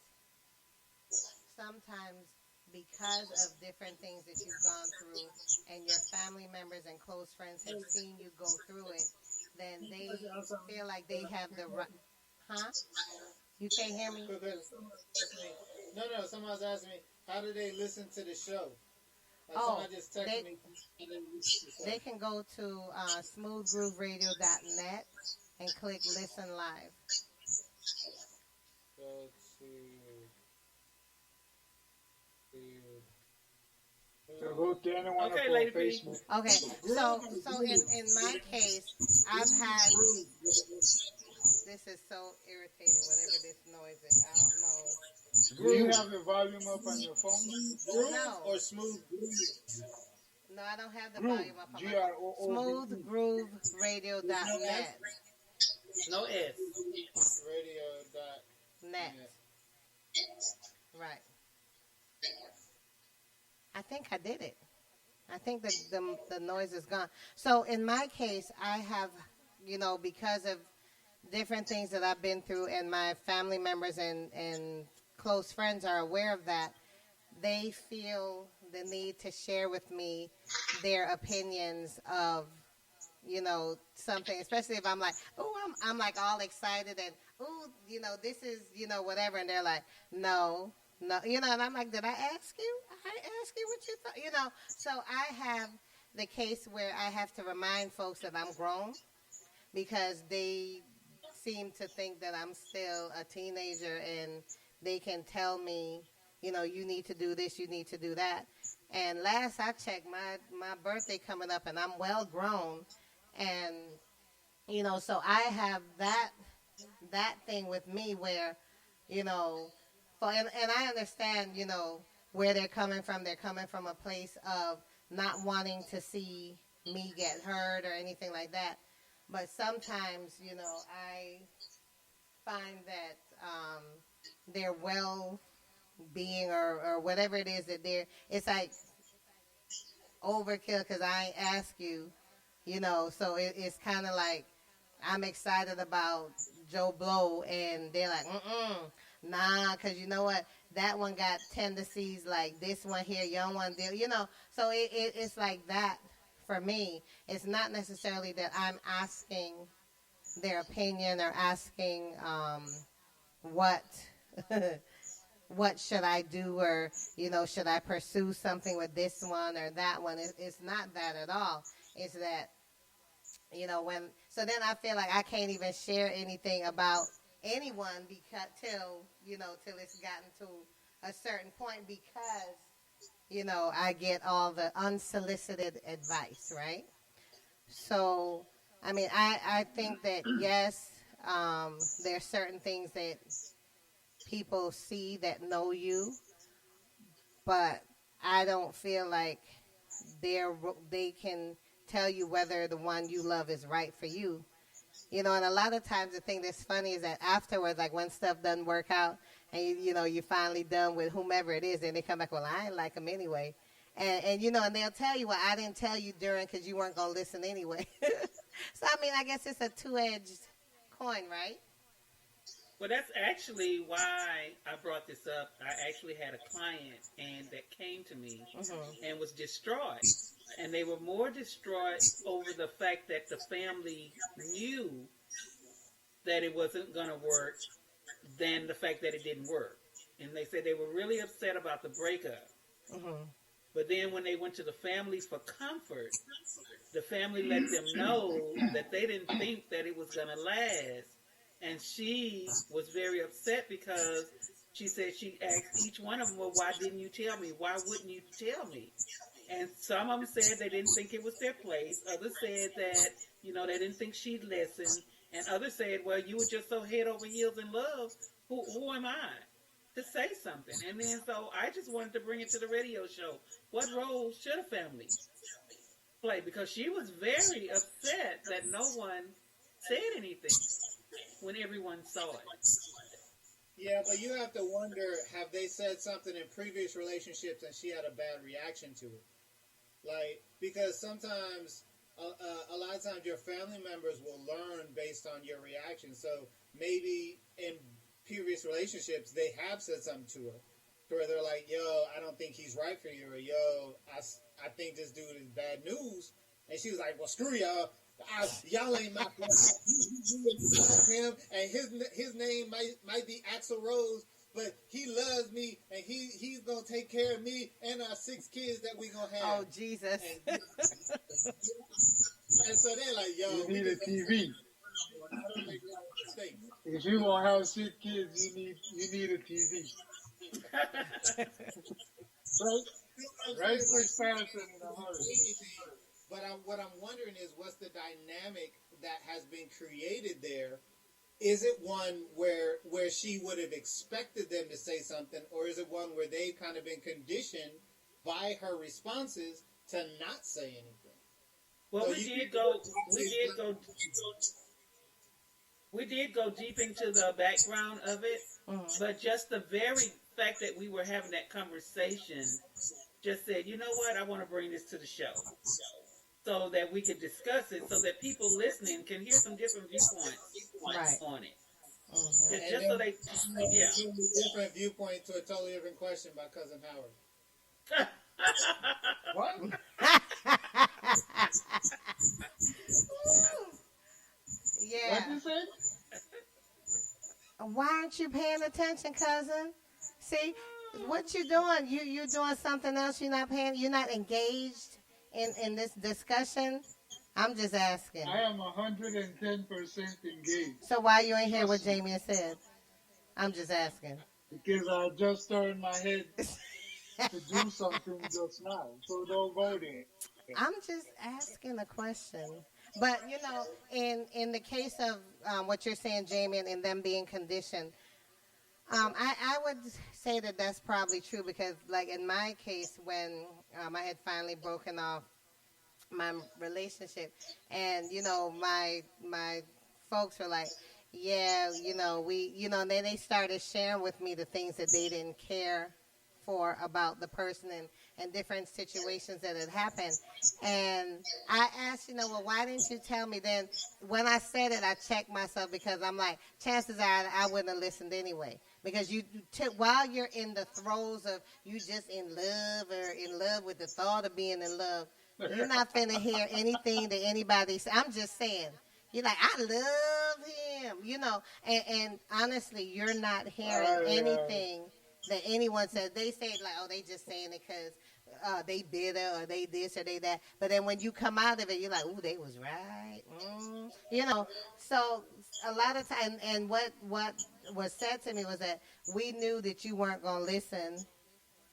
sometimes because of different things that you've gone through and your family members and close friends have seen you go through it, then they feel like they have the right. Huh? You can't hear me? No, someone's asking me, how do they listen to the show? Like Oh, somebody just texted me. they can go to smoothgrooveradio.net and click listen live. Go So go to anyone Okay, of our Lady P. Facebook. Okay, so in my case, I've had this is so irritating. Whatever this noise is, I don't know. Do you have the volume up on your phone? Groove No. or smooth groove? No, I don't have the Groove. volume up on my Groove. smoothgrooveradio.net. No S. Radio. Net. Right. I think I did it. I think the noise is gone. So in my case, I have, because of different things that I've been through, and my family members and close friends are aware of that, they feel the need to share with me their opinions of, something, especially if I'm like, oh, I'm like all excited and, oh, this is, whatever. And they're like, no, and I'm like, did I ask you? I asked you what you thought, So I have the case where I have to remind folks that I'm grown because they seem to think that I'm still a teenager and they can tell me, you need to do this, you need to do that. And last I checked, my birthday coming up and I'm well grown. And, so I have that thing with me where, and I understand, where they're coming from. They're coming from a place of not wanting to see me get hurt or anything like that. But sometimes, I find that their well-being or whatever it is that it's like overkill because I ain't ask you, so it's kind of like I'm excited about Joe Blow and they're like, nah, because you know what? That one got tendencies like this one here, young one, so it's like that for me. It's not necessarily that I'm asking their opinion or asking what what should I do or, should I pursue something with this one or that one. It's not that at all. It's that, so then I feel like I can't even share anything about anyone till it's gotten to a certain point because, I get all the unsolicited advice, right? So, I mean, I think that, yes, there are certain things that people see that know you, but I don't feel like they can tell you whether the one you love is right for you. And a lot of times the thing that's funny is that afterwards, like when stuff doesn't work out and, you're finally done with whomever it is, and they come back, well, I ain't like them anyway. And and they'll tell you, well, I didn't tell you during because you weren't going to listen anyway. So, I mean, I guess it's a two-edged coin, right? Well, that's actually why I brought this up. I actually had a client and that came to me and was distraught. And they were more distraught over the fact that the family knew that it wasn't going to work than the fact that it didn't work. And they said they were really upset about the breakup. But then when they went to the family for comfort, the family let them know that they didn't think that it was going to last. And she was very upset because she said she asked each one of them, well, why didn't you tell me? Why wouldn't you tell me? And some of them said they didn't think it was their place. Others said that, they didn't think she'd listen. And others said, well, you were just so head over heels in love. Who am I to say something? And then so I just wanted to bring it to the radio show. What role should a family play? Because she was very upset that no one said anything when everyone saw it. Yeah, but you have to wonder, have they said something in previous relationships and she had a bad reaction to it? Like, because sometimes, a lot of times your family members will learn based on your reaction. So maybe in previous relationships, they have said something to her. Where they're like, yo, I don't think he's right for you. Or, yo, I think this dude is bad news. And she was like, well, screw y'all. Y'all ain't my friend. Him, and his name might be Axl Rose, but he loves me, and he's gonna take care of me and our 6 kids that we gonna have. Oh, Jesus. And so they're like, yo, You need a TV. If you gonna have 6 kids, you need a TV. Right for Patterson in a hurry. But what I'm wondering is, what's the dynamic that has been created there? Is it one where she would have expected them to say something, or is it one where they've kind of been conditioned by her responses to not say anything? Well, So we did go deep into the background of it, but just the very fact that we were having that conversation just said, you know what, I want to bring this to the show so that we could discuss it, so that people listening can hear some different viewpoints on it. And just so they, yeah. A different viewpoint to a totally different question by Cousin Howard. What? Yeah. What you say? Why aren't you paying attention, cousin? See, what you doing? You're doing something else. You're not paying. You're not engaged in this discussion. I'm just asking. I am 110% engaged. So why you ain't hear what Jamie said? I'm just asking. Because I just turned my head to do something just now. So don't go there. I'm just asking a question. But, you know, in the case of what you're saying, Jamie, and them being conditioned, I would say that that's probably true because, like, in my case, when I had finally broken off my relationship, and, you know, my folks were like, yeah, you know, and then they started sharing with me the things that they didn't care for about the person and different situations that had happened. And I asked, you know, well, why didn't you tell me then? When I said it, I checked myself because I'm like, chances are I wouldn't have listened anyway. Because while you're in the throes of you just in love or in love with the thought of being in love, you're not finna hear anything that anybody says. I'm just saying. You're like, I love him, you know. And honestly, you're not hearing anything that anyone says. They say like, oh, they just saying it because they bitter or they this or they that. But then when you come out of it, you're like, ooh, they was right. You know, so a lot of time, and what was said to me was that we knew that you weren't going to listen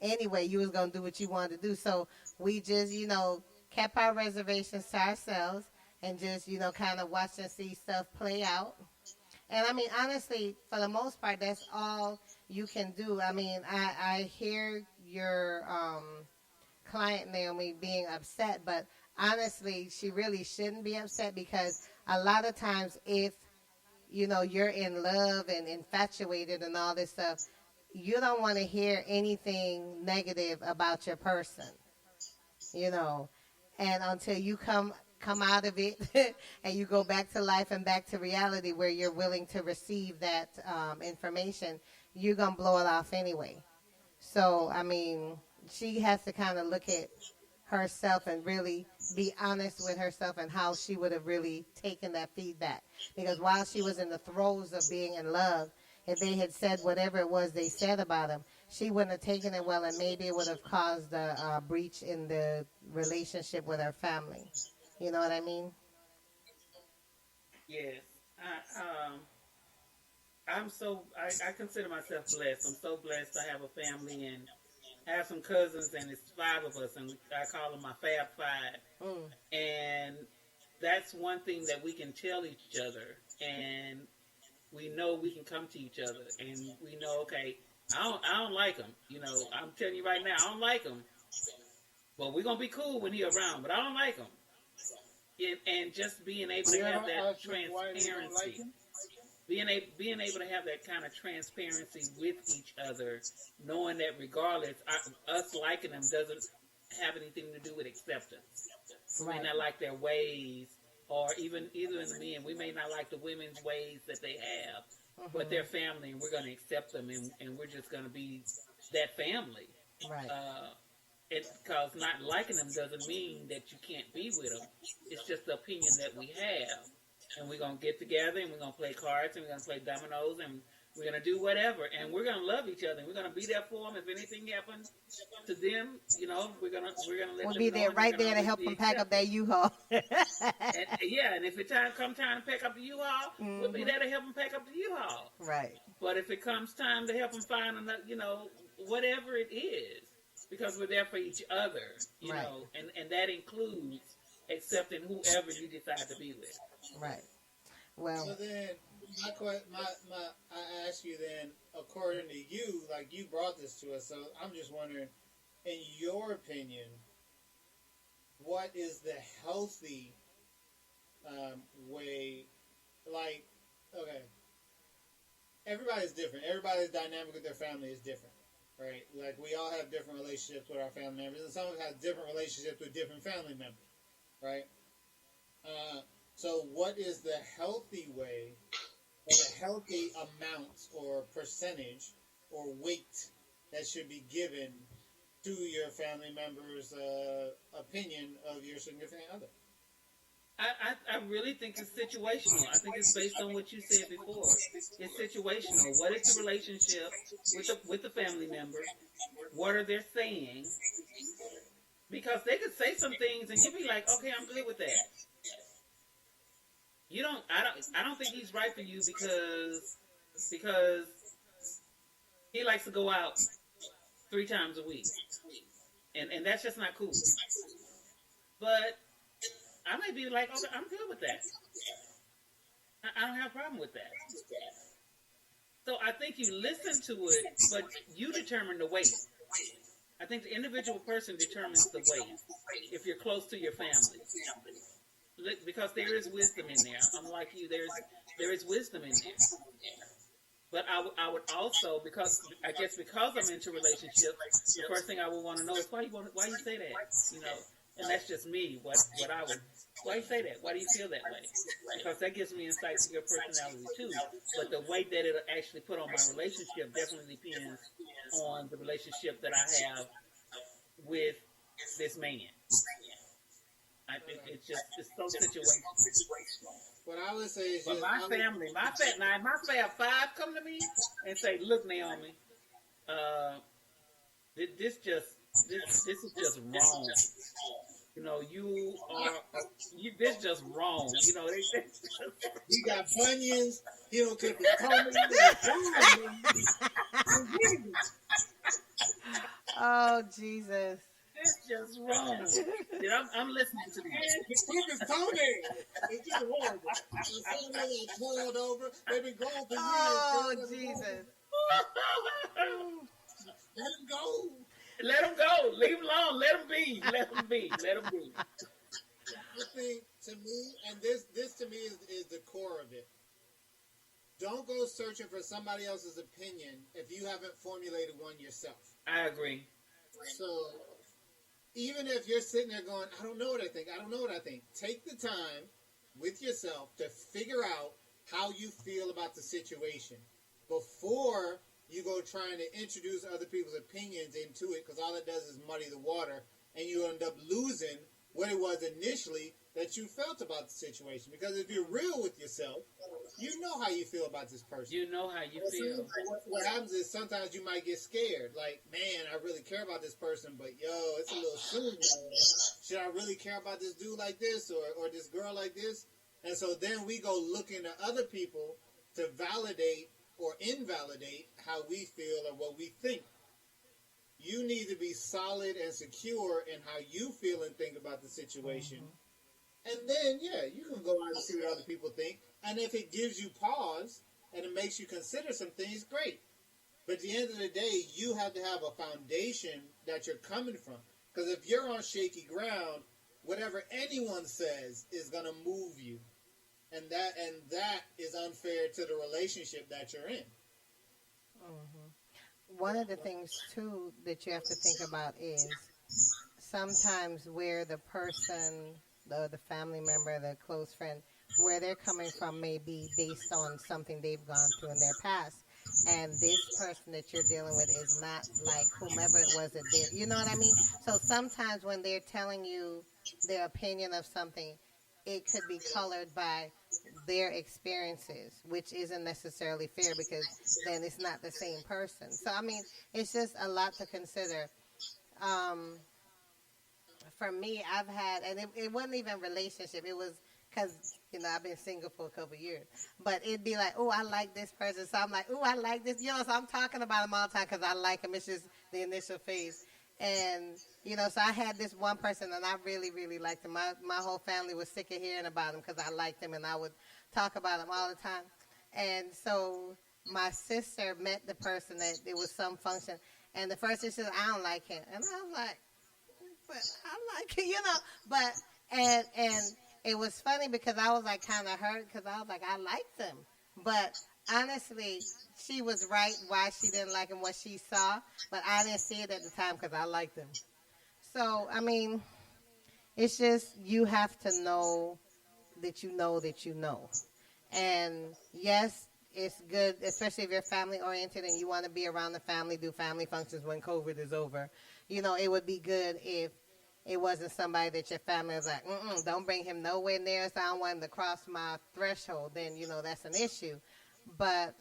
anyway. You was going to do what you wanted to do. So we just, you know, kept our reservations to ourselves and just, you know, kind of watch and see stuff play out. And I mean, honestly, for the most part, that's all you can do. I mean, I hear your client, Naomi, being upset, but honestly, she really shouldn't be upset because a lot of times if, you know, you're in love and infatuated and all this stuff, you don't want to hear anything negative about your person, you know, and until you come out of it and you go back to life and back to reality where you're willing to receive that information, you're going to blow it off anyway. So, I mean, she has to kind of look at herself and really be honest with herself and how she would have really taken that feedback. Because while she was in the throes of being in love, if they had said whatever it was they said about him, she wouldn't have taken it well, and maybe it would have caused a breach in the relationship with her family. You know what I mean? Yes. I consider myself blessed. I'm so blessed to have a family and have some cousins, and it's 5 of us, and I call them my Fab Five. And that's one thing that we can tell each other, and we know we can come to each other, and we know, okay, I don't like him. You know, I'm telling you right now, I don't like him. But we're gonna be cool when he's around. But I don't like him. And just being able to have that transparency. being able to have that kind of transparency with each other, knowing that regardless, us liking them doesn't have anything to do with acceptance. We may not like their ways, or even either in the men, we may not like the women's ways that they have, but they're family, and we're going to accept them, and we're just going to be that family. Right. Because not liking them doesn't mean that you can't be with them. It's just the opinion that we have. And we're going to get together, and we're going to play cards, and we're going to play dominoes, and we're going to do whatever. And we're going to love each other. And we're going to be there for them. If anything happens to them, you know, we're going to let them know. We'll be there right there to help them pack up their U-Haul. And if it come time to pack up the U-Haul, we'll be there to help them pack up the U-Haul. Right. But if it comes time to help them find another, you know, whatever it is, because we're there for each other, you know, and that includes accepting whoever you decide to be with. Right. Well. So then, I ask you then, according to you, like you brought this to us, so I'm just wondering, in your opinion, what is the healthy way? Like, okay, everybody's different. Everybody's dynamic with their family is different. Right? Like, we all have different relationships with our family members, and some of us have different relationships with different family members, right? So what is the healthy way, or the healthy amount, or percentage, or weight that should be given to your family member's opinion of your significant other? I really think it's situational. I think it's based on what you said before. It's situational. What is the relationship with the family member? What are they saying? Because they could say some things and you'd be like, okay, I'm good with that. I don't think he's right for you because he likes to go out 3 times a week. And that's just not cool. But I may be like, okay, I'm good with that. I don't have a problem with that. So I think you listen to it, but you determine the weight. I think the individual person determines the weight if you're close to your family. Because there is wisdom in there. Unlike you, there is wisdom in there. But I would also, because I'm into relationships, the first thing I would want to know is why you say that, you know. And that's just me. Why you say that? Why do you feel that way? Because that gives me insight to your personality too. But the weight that it'll actually put on my relationship definitely depends on the relationship that I have with this man. It's so situational. What I would say is, but my family, if my 5 come to me and say, "Look, Naomi, this is just wrong. You know, this just wrong. You know, he got bunions. He don't take his tongue. Oh, Jesus. It's just wrong. I'm listening to this. Keep his toenail. It's just horrible. His toenail curled over. They've been gone for years. Oh, Jesus. Let him go. Let him go. Leave him alone. Let him be. Let him be. Let him be. The thing to me, and this to me is the core of it. Don't go searching for somebody else's opinion if you haven't formulated one yourself. I agree. So, even if you're sitting there going, I don't know what I think, take the time with yourself to figure out how you feel about the situation before you go trying to introduce other people's opinions into it, because all it does is muddy the water, and you end up losing what it was initially that you felt about the situation. Because if you're real with yourself, you know how you feel about this person. You know how you feel. What happens is sometimes you might get scared. Like, man, I really care about this person, but it's a little soon. Should I really care about this dude like this or this girl like this? And so then we go looking at other people to validate or invalidate how we feel or what we think. You need to be solid and secure in how you feel and think about the situation. And then, you can go out and see what other people think. And if it gives you pause and it makes you consider some things, great. But at the end of the day, you have to have a foundation that you're coming from. Because if you're on shaky ground, whatever anyone says is going to move you. and that is unfair to the relationship that you're in. One of the things too that you have to think about is sometimes where the person, the family member, the close friend, where they're coming from may be based on something they've gone through in their past. And this person that you're dealing with is not like whomever it was that did. You know what I mean? So sometimes when they're telling you their opinion of something, it could be colored by their experiences, which isn't necessarily fair because then it's not the same person. So, I mean, it's just a lot to consider. For me, I've had, and it wasn't even relationship. It was because, I've been single for a couple of years. But it'd be like, oh, I like this person. So I'm like, oh, I like this. So I'm talking about him all the time because I like him. It's just the initial phase. And, so I had this one person and I really, really liked him. My whole family was sick of hearing about him because I liked him and I would talk about him all the time. And so my sister met the person that it was some function. And the first thing she said, I don't like him. And I was like, but I like him, But, and it was funny because I was like kind of hurt because I was like, I liked him. But honestly, she was right why she didn't like him, what she saw. But I didn't see it at the time because I liked him. So, I mean, it's just you have to know that you know that you know. And yes, it's good, especially if you're family oriented and you want to be around the family, do family functions when COVID is over. It would be good if it wasn't somebody that your family was like, don't bring him nowhere near us. I don't want him to cross my threshold. Then, that's an issue. But,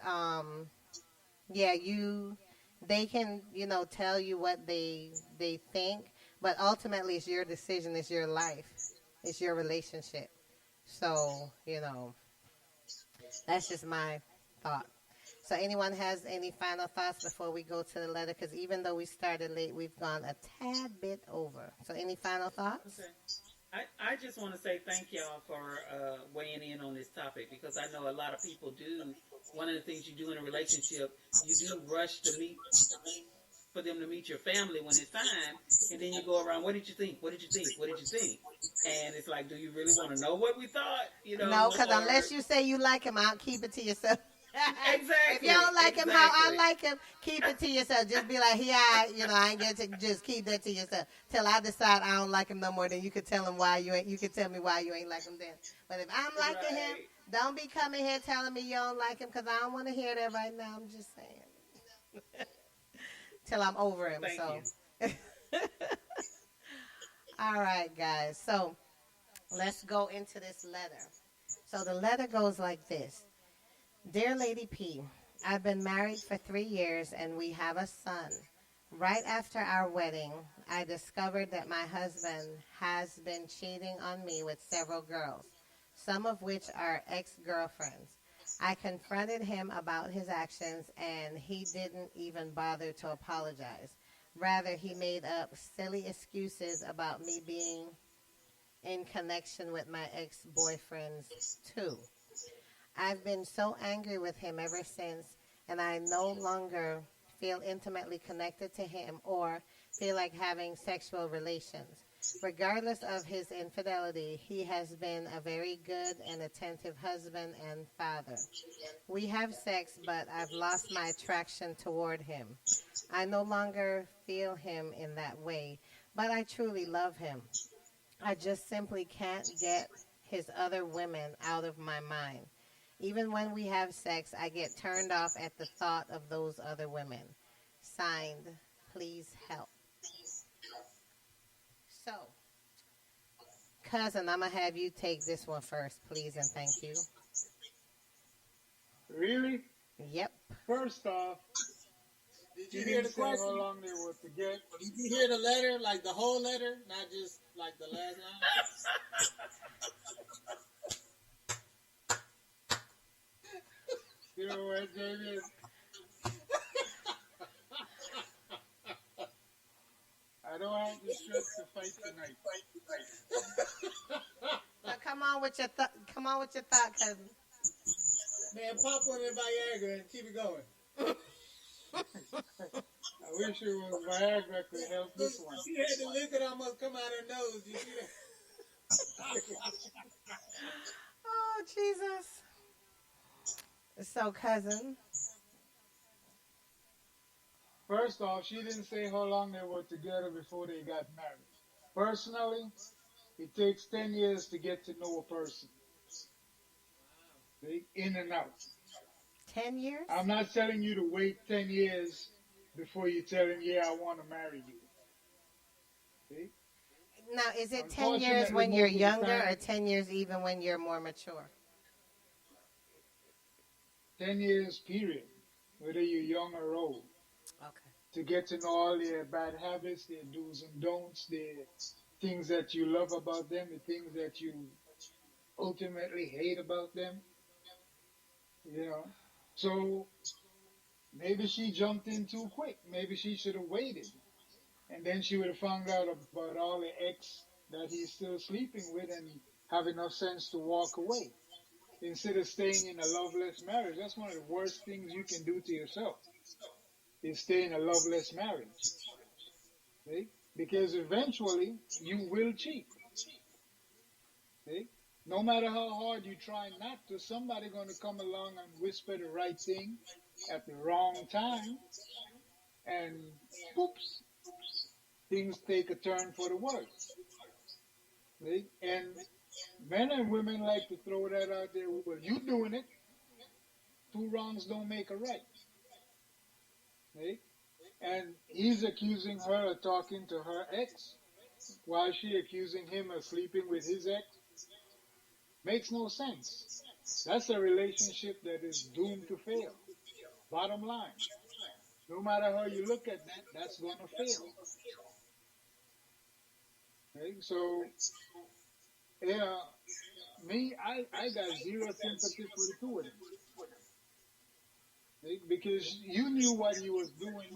they can, tell you what they think. But ultimately, it's your decision. It's your life. It's your relationship. So, that's just my thought. So anyone has any final thoughts before we go to the letter? Because even though we started late, we've gone a tad bit over. So any final thoughts? Okay. I just want to say thank y'all for weighing in on this topic because I know a lot of people do. One of the things you do in a relationship, you do rush to meet, for them to meet your family when it's time, and then you go around, what did you think? What did you think? What did you think? And it's like, do you really want to know what we thought? No, because unless you say you like him, I'll keep it to yourself. Exactly. If you don't like him how I like him, keep it to yourself. Just be like, I ain't get to just keep that to yourself. Till I decide I don't like him no more, then you could tell him why you ain't. You could tell me why you ain't like him then. But if I'm liking him, don't be coming here telling me you don't like him because I don't want to hear that right now. I'm just saying. Till I'm over him. Thank you. All right, guys. So let's go into this letter. So the letter goes like this. Dear Lady P, I've been married for 3 years and we have a son. Right after our wedding, I discovered that my husband has been cheating on me with several girls, some of which are ex-girlfriends. I confronted him about his actions and he didn't even bother to apologize. Rather, he made up silly excuses about me being in connection with my ex-boyfriends too. I've been so angry with him ever since, and I no longer feel intimately connected to him or feel like having sexual relations. Regardless of his infidelity, he has been a very good and attentive husband and father. We have sex, but I've lost my attraction toward him. I no longer feel him in that way, but I truly love him. I just simply can't get his other women out of my mind. Even when we have sex, I get turned off at the thought of those other women. Signed, please help. So, cousin, I'm going to have you take this one first, please, and thank you. Really? Yep. First off, Did you hear the question? How long they were together? Did you hear the letter, like the whole letter, not just like the last line? You know what, David? I don't have the strength to fight tonight. So come on with your thought, cousin. Man, pop one of the Viagra and keep it going. I wish it was Viagra could help this one. She had the liquid almost come out her nose. You see that? Oh, Jesus. Jesus. So, cousin. First off, she didn't say how long they were together before they got married. Personally, it takes 10 years to get to know a person, see, in and out. 10 years? I'm not telling you to wait 10 years before you tell him, yeah, I want to marry you. See? Now, is it 10 years Unfortunately, when you're most of the younger or time, 10 years even when you're more mature? 10 years period, whether you're young or old, Okay. to get to know all their bad habits, their do's and don'ts, their things that you love about them, the things that you ultimately hate about them, you know. So maybe she jumped in too quick. Maybe she should have waited. And then she would have found out about all the ex that he's still sleeping with and have enough sense to walk away instead of staying in a loveless marriage. That's one of the worst things you can do to yourself is stay in a loveless marriage. See? Because eventually you will cheat. See? No matter how hard you try not to, somebody going to come along and whisper the right thing at the wrong time, and oops, things take a turn for the worse. See? And men and women like to throw that out there. Well, you doing it. Two wrongs don't make a right. See? And he's accusing her of talking to her ex, while she accusing him of sleeping with his ex. Makes no sense. That's a relationship that is doomed to fail. Bottom line. No matter how you look at that, that's going to fail. Okay? So, yeah, I got zero sympathy for the two of them. Okay? Because you knew what he was doing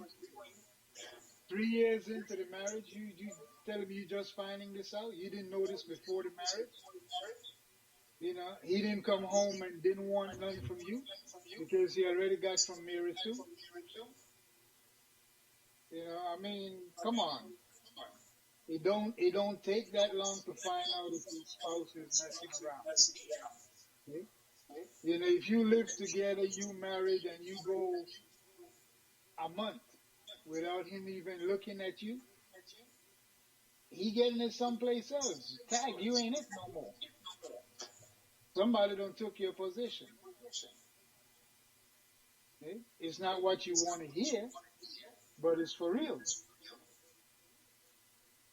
3 years into the marriage. You tell him you just finding this out. You didn't know this before the marriage. You know, he didn't come home and didn't want nothing from you because he already got from Mary Sue. You know, I mean, come on. It don't take that long to find out if your spouse is messing around. Okay? You know, if you live together, you married, and you go a month without him even looking at you, he getting it someplace else. Tag, you ain't it no more. Somebody done took your position. Okay? It's not what you want to hear, but it's for real.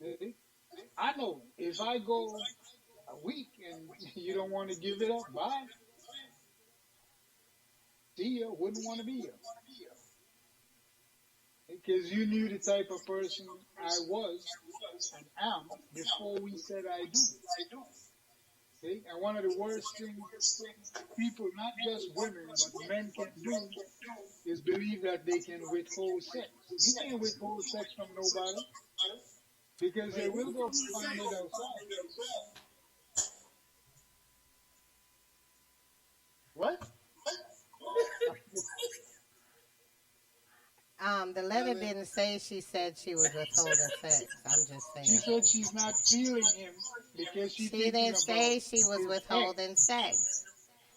Okay? I know if I go a week and you don't want to give it up, bye. See ya, wouldn't want to be here. Because you knew the type of person I was and am before we said I do. Okay? And one of the worst things people, not just women, but men can do is believe that they can withhold sex. You can't withhold sex from nobody because they will go find it outside. What? The letter didn't say she said she was withholding sex. I'm just saying. She said she's not feeling him because She thinking didn't say about she was his withholding ex. sex.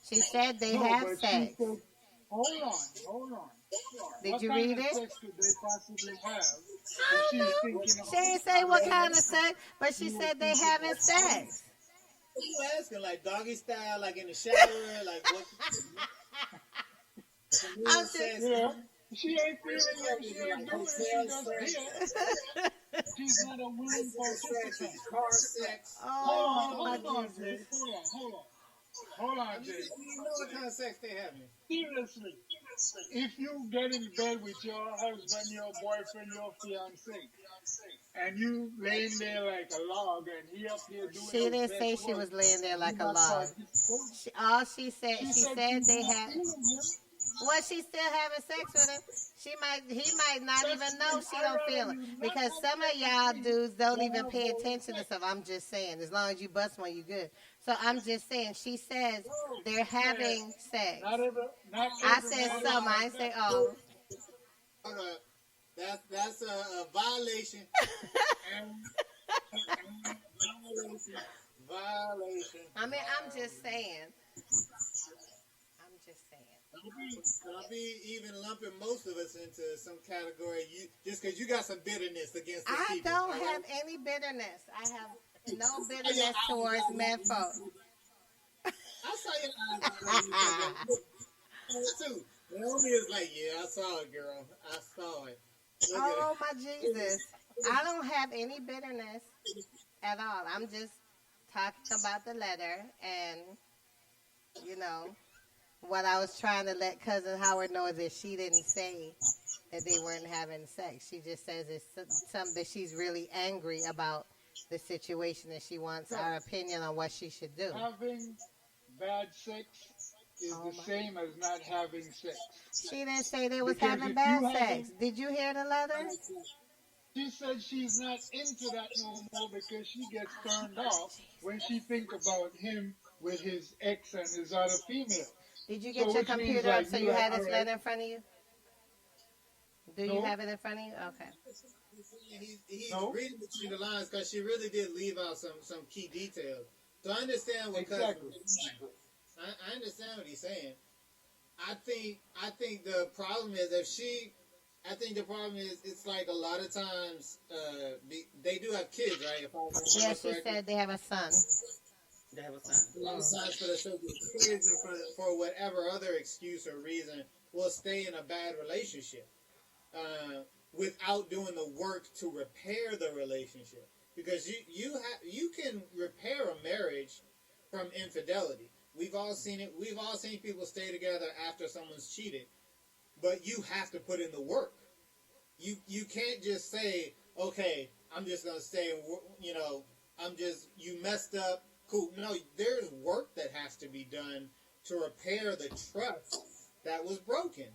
She said they No, have but sex. she said, hold on. Did What you kind read of it? sex could they possibly have I if don't she's know. thinking She didn't say of what the kind of ex? sex, but she said they having sex. What you asking? Like doggy style, like in the shower, like what? I'm just, Yeah. She ain't feeling him. She ain't doing it. She Hotel just sex, there. She's not a willing sex, participant. car sex. oh my Hold on, Jay. Jesus. Hold on, You Jay. know what kind of sex they having? Seriously. If you get in bed with your husband, your boyfriend, your fiance, and you laying there like a log and he up here doing She his didn't say best she work, was laying there you like a not log. participating. All she said, She she said said she's they not have. feeling him. Well, she's still having sex with him. He might not even know she I'd don't rather feel it. you not Because have some of sex y'all with me dudes don't than even have pay boring attention to sex. stuff. I'm just saying, as long as you bust one, you good. So I'm just saying, she says No, they're she said having sex. not I every said man some, I have ain't say sex. all. That's a violation. And Violation. I mean, I'm just saying. just saying. I'll be even lumping most of us into some category. You just because you got some bitterness against the I people. don't have any bitterness. I have no bitterness towards men folk. I saw your eyes when you said that. Too. Naomi is like, yeah, I saw it, girl. I saw it. Look at Oh it. my Jesus. I don't have any bitterness at all. I'm just talking about the letter and, you know, what I was trying to let Cousin Howard know is that she didn't say that they weren't having sex. She just says it's something that she's really angry about the situation and she wants our opinion on what she should do. Having bad sex is Oh the my. same as not having sex. She didn't say they was Because having if bad you sex. haven't, Did you hear the letter? she said she's not into that no more because she gets turned off when she think about him with his ex and his other female. Did you get So your which means computer up like so you you like, had this all right, letter in front of you? Do you no, have it in front of you? Okay. He's no, reading between the lines because she really did leave out some key details. So I understand what exactly. I understand what he's saying. I think the problem is I think the problem is it's like a lot of times they do have kids, right? If I remember Yeah, she correctly. said they have a son. They have a son. A lot of times for the kids and for whatever other excuse or reason will stay in a bad relationship without doing the work to repair the relationship. Because you can repair a marriage from infidelity. We've all seen it. We've all seen people stay together after someone's cheated, but you have to put in the work. You can't just say, okay, I'm just gonna stay. You messed up. Cool. No, there's work that has to be done to repair the trust that was broken.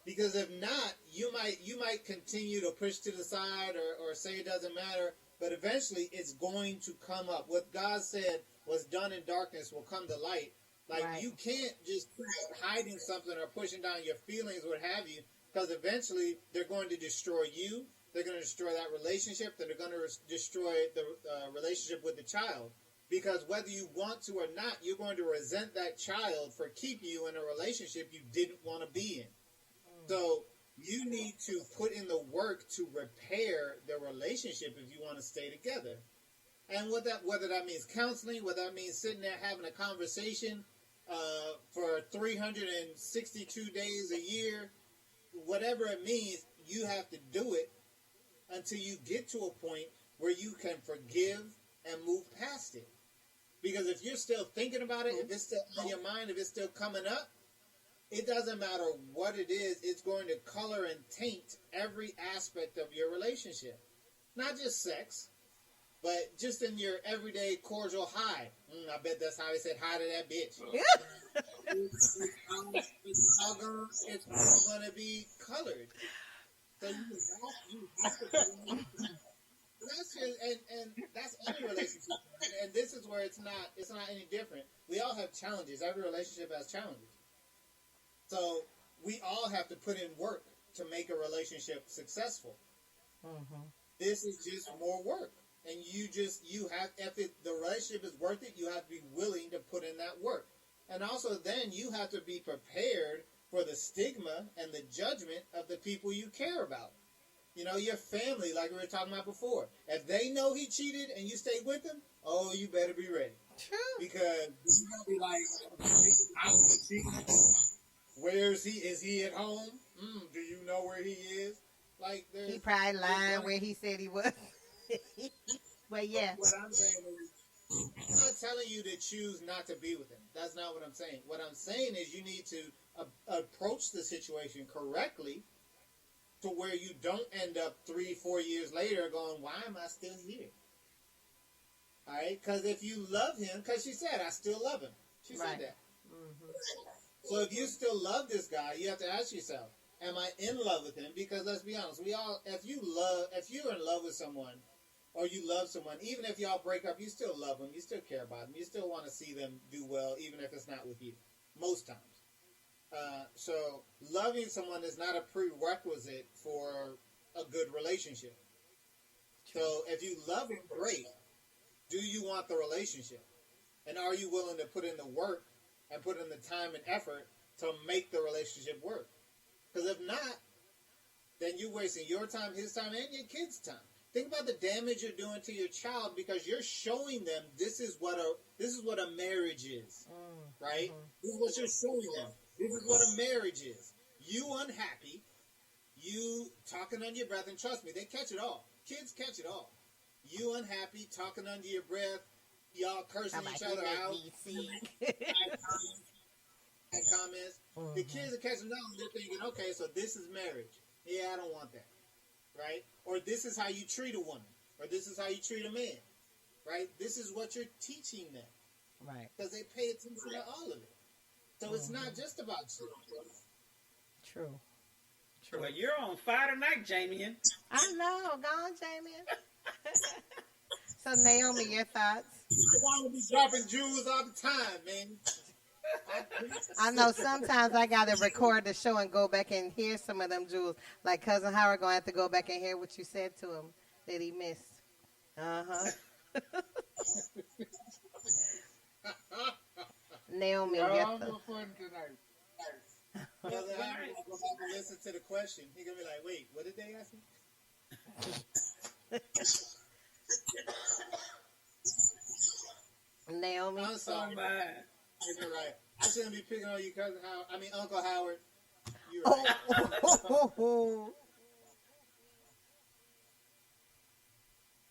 Because if not, you might continue to push to the side or say it doesn't matter, but eventually it's going to come up. What God said was done in darkness will come to light. Like, Right. you can't just keep hiding something or pushing down your feelings, what have you, because eventually they're going to destroy you. They're going to destroy that relationship. They're going to destroy the relationship with the child. Because whether you want to or not, you're going to resent that child for keeping you in a relationship you didn't want to be in. So you need to put in the work to repair the relationship if you want to stay together. And whether that means counseling, whether that means sitting there having a conversation for 362 days a year, whatever it means, you have to do it until you get to a point where you can forgive and move past it. Because if you're still thinking about it, if it's still on your mind, if it's still coming up, it doesn't matter what it is, it's going to color and taint every aspect of your relationship. Not just sex, but just in your everyday cordial hi. I bet that's how he said hi to that bitch. It's all going to be colored. So you have to that's just, and that's any relationship. And this is where it's not any different. We all have challenges. Every relationship has challenges. So we all have to put in work to make a relationship successful. Mm-hmm. This is just more work. And the relationship is worth it, you have to be willing to put in that work. And also then you have to be prepared for the stigma and the judgment of the people you care about. You know, your family, like we were talking about before. If they know he cheated and you stay with him, oh, you better be ready. True. Because you're going to be like, out to cheat. Where is he? Is he at home? Do you know where he is? Like, he probably lied where he said he was. But yeah. What I'm saying is, I'm not telling you to choose not to be with him. That's not what I'm saying. What I'm saying is you need to approach the situation correctly to where you don't end up 3-4 years later going, why am I still here? All right? Because if you love him, because she said, I still love him. She said that. Mm-hmm. So if you still love this guy, you have to ask yourself, am I in love with him? Because let's be honest, if you're in love with someone, or you love someone, even if y'all break up, you still love them, you still care about them, you still want to see them do well, even if it's not with you, most times. So loving someone is not a prerequisite for a good relationship. So if you love him, great. Do you want the relationship? And are you willing to put in the work and put in the time and effort to make the relationship work. Because if not, then you're wasting your time, his time, and your kids' time. Think about the damage you're doing to your child because you're showing them this is what a marriage is, right? This is what you're showing them. This is what a marriage is. You unhappy, you talking under your breath, and trust me, they catch it all. Kids catch it all. You unhappy, talking under your breath, y'all cursing each other out. Comments. The kids are catching on. They're thinking, okay, so this is marriage. Yeah, I don't want that. Right? Or this is how you treat a woman. Or this is how you treat a man. Right? This is what you're teaching them. Right. Because they pay attention to all of it. So it's not just about you. True. Well, you're on fire tonight, Jamian. I know. Go on, Jamian. So, Naomi, your thoughts? I want to be dropping jewels all the time, man. I know sometimes I got to record the show and go back and hear some of them jewels. Like Cousin Howard going to have to go back and hear what you said to him that he missed. Naomi, Yeah, your I'm thoughts? no fun tonight. Cousin Howard will go back and listen to the question. He's going to be like, wait, what did they ask me? Naomi? I'm sorry. You're right. I shouldn't be picking on you, Cousin Howard. I mean, Uncle Howard. You're right.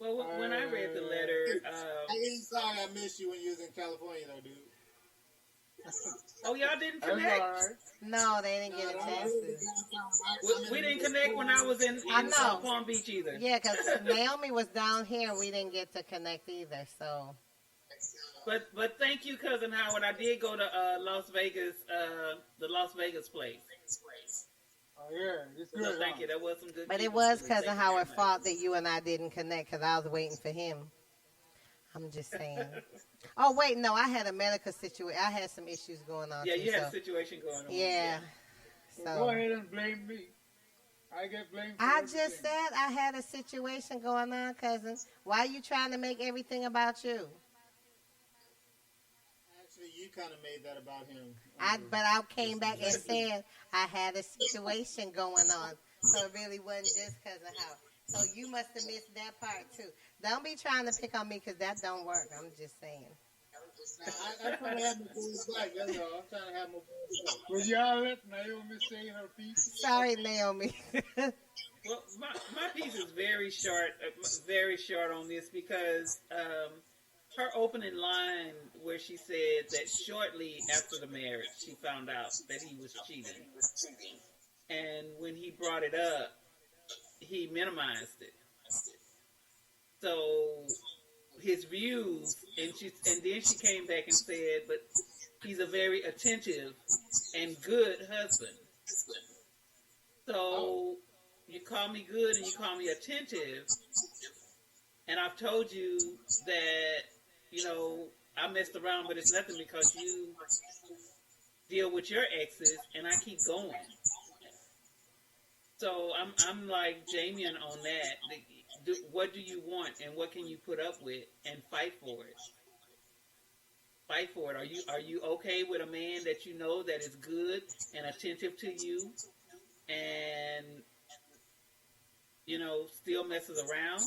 Well, when I read the letter, I ain't sorry I missed you when you was in California, though, dude. oh, y'all didn't That's connect? all right. No, they didn't get a chance to. We didn't connect when I was in I know. Palm Beach either. Yeah, because Naomi was down here and we didn't get to connect either, so. But thank you, Cousin Howard. I did go to Las Vegas, the Las Vegas place. Oh, yeah. It's So good. thank you. That was some good. But it people was food. Cousin Thank you Howard's very much. fault that you and I didn't connect because I was waiting for him. I'm just saying. Oh, wait, no, I had a medical situation. I had some issues going on, Yeah, too, you had so. a situation going on. Yeah. Well, go So. ahead and blame me. I get blamed for I everything. just said I had a situation going on, cousin. Why are you trying to make everything about you? Actually, you kind of made that about him. But I came back and said I had a situation going on. So it really wasn't just Cousin Howard. So you must have missed that part, too. Don't be trying to pick on me because that don't work. I'm just saying. I'm trying to have my boys back, that's all. I'm trying to have my boys back. Would y'all let Naomi say her piece? Sorry, Naomi. Well, my piece is very short on this because her opening line where she said that shortly after the marriage she found out that he was cheating, and when he brought it up, he minimized it. So his views, and then she came back and said, but he's a very attentive and good husband. So you call me good and you call me attentive, and I've told you that, I messed around, but it's nothing because you deal with your exes and I keep going. So I'm like Jamian on that. What do you want and what can you put up with and fight for it? Fight for it. Are you okay with a man that you know that is good and attentive to you and still messes around?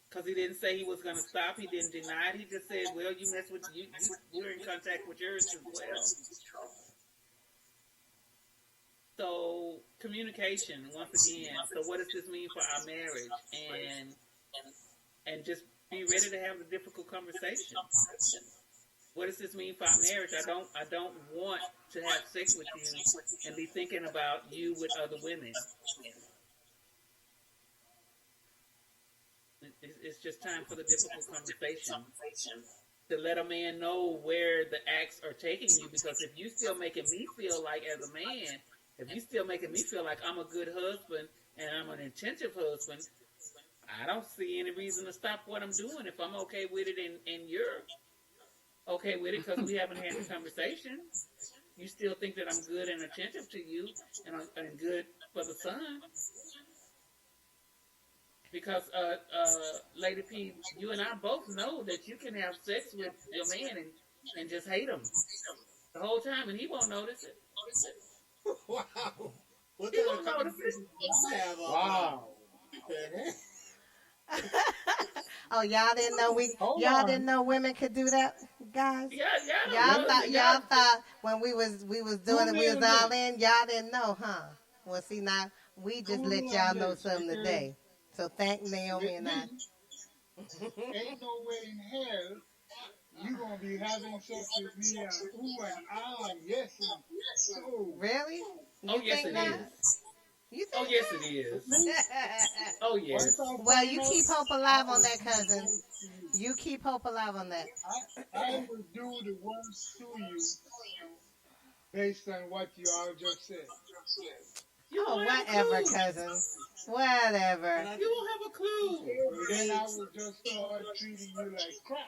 Because he didn't say he was going to stop. He didn't deny it. He just said, well, you mess with you're in contact with yours as well. So communication, once again. So what does this mean for our marriage? And just be ready to have the difficult conversation. What does this mean for our marriage? I don't want to have sex with you and be thinking about you with other women. It's just time for the difficult conversation to let a man know where the acts are taking you. Because if you still making me feel like, as a man, if you still making me feel like I'm a good husband and I'm an attentive husband, I don't see any reason to stop what I'm doing if I'm okay with it and you're okay with it because we haven't had the conversation. You still think that I'm good and attentive to you and good for the son. Because, Lady P, you and I both know that you can have sex with your man and just hate him. the whole time, and he won't notice it. Wow. What He kind won't of notice it. conversation do I have on Wow. Oh, y'all didn't know Hold y'all on. didn't know women could do that, guys. Yeah, Y'all yeah. thought when we was doing it, we was Tune all in. in. Y'all didn't know, huh? Well, see now we just Tune let in y'all on know this something because today. So thank Naomi and I. ain't no way in hell you gonna be having sex with me and ooh and ah and yes and so. Really? Oh, You yes, think it not? is. You Oh, think yes, not? it is. See, Oh, once yes. I Well, find you out, keep hope I alive on will that, do the cousin. worst to you. You keep hope alive on that. I will do the worst to you based on what you all just said. You Oh, won't have a whatever, clue. cousin. Whatever. And I You won't have a clue. Then I will just start treating you like crap,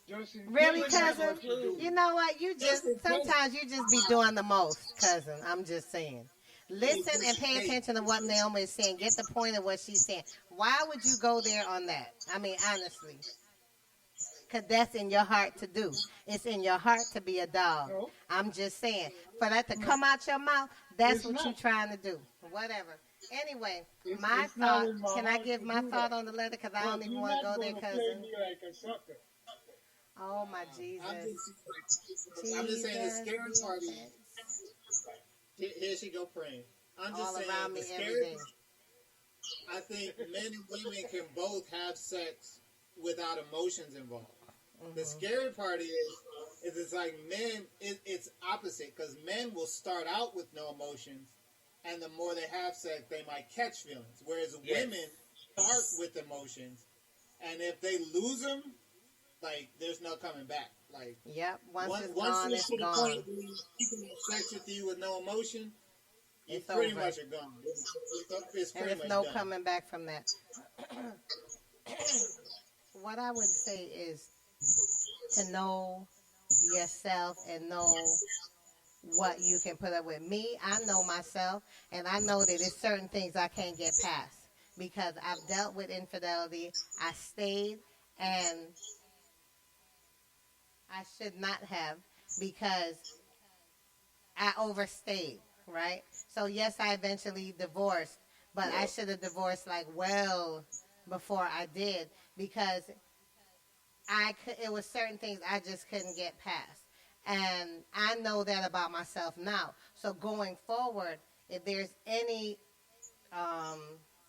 just in You Really, case wouldn't that's have a cousin? what you clue. do. You know what? You just just in case, sometimes you just be doing the most, cousin. I'm just saying. Listen just and in pay case. attention to what Naomi is saying. Get the point of what she's saying. Why would you go there on that? I mean, honestly, because that's in your heart to do. It's in your heart to be a dog. No, I'm just saying. For that to no, come out your mouth, that's it's what you're not. trying to do. Whatever. Anyway, It's, my it's not thought. in my Can I heart give to my do thought that. on the letter? Because I don't But even you're want to not go there, going to play cousin. me like a sucker. Oh my I'm Jesus. I'm just saying the Jesus, scary the part is offense. here she go praying. I'm just All saying around the me every scary day. I think men and women can both have sex without emotions involved. The scary part is it's like men, it's opposite because men will start out with no emotions, and the more they have sex, they might catch feelings. Whereas Yes. women start with emotions, and if they lose them, like there's no coming back. Like Yep. Once it's once gone, it's it's to the point gone. where people have sex with you with no emotion, you It's pretty over. much are gone. It's And pretty there's much no done. coming back from that. What I would say is to know yourself and know what you can put up with. Me, I know myself, and I know that there's certain things I can't get past because I've dealt with infidelity. I stayed, and I should not have because I overstayed, right? So yes, I eventually divorced, but I should have divorced like well before I did because it was certain things I just couldn't get past. And I know that about myself now. So going forward, if there's any um,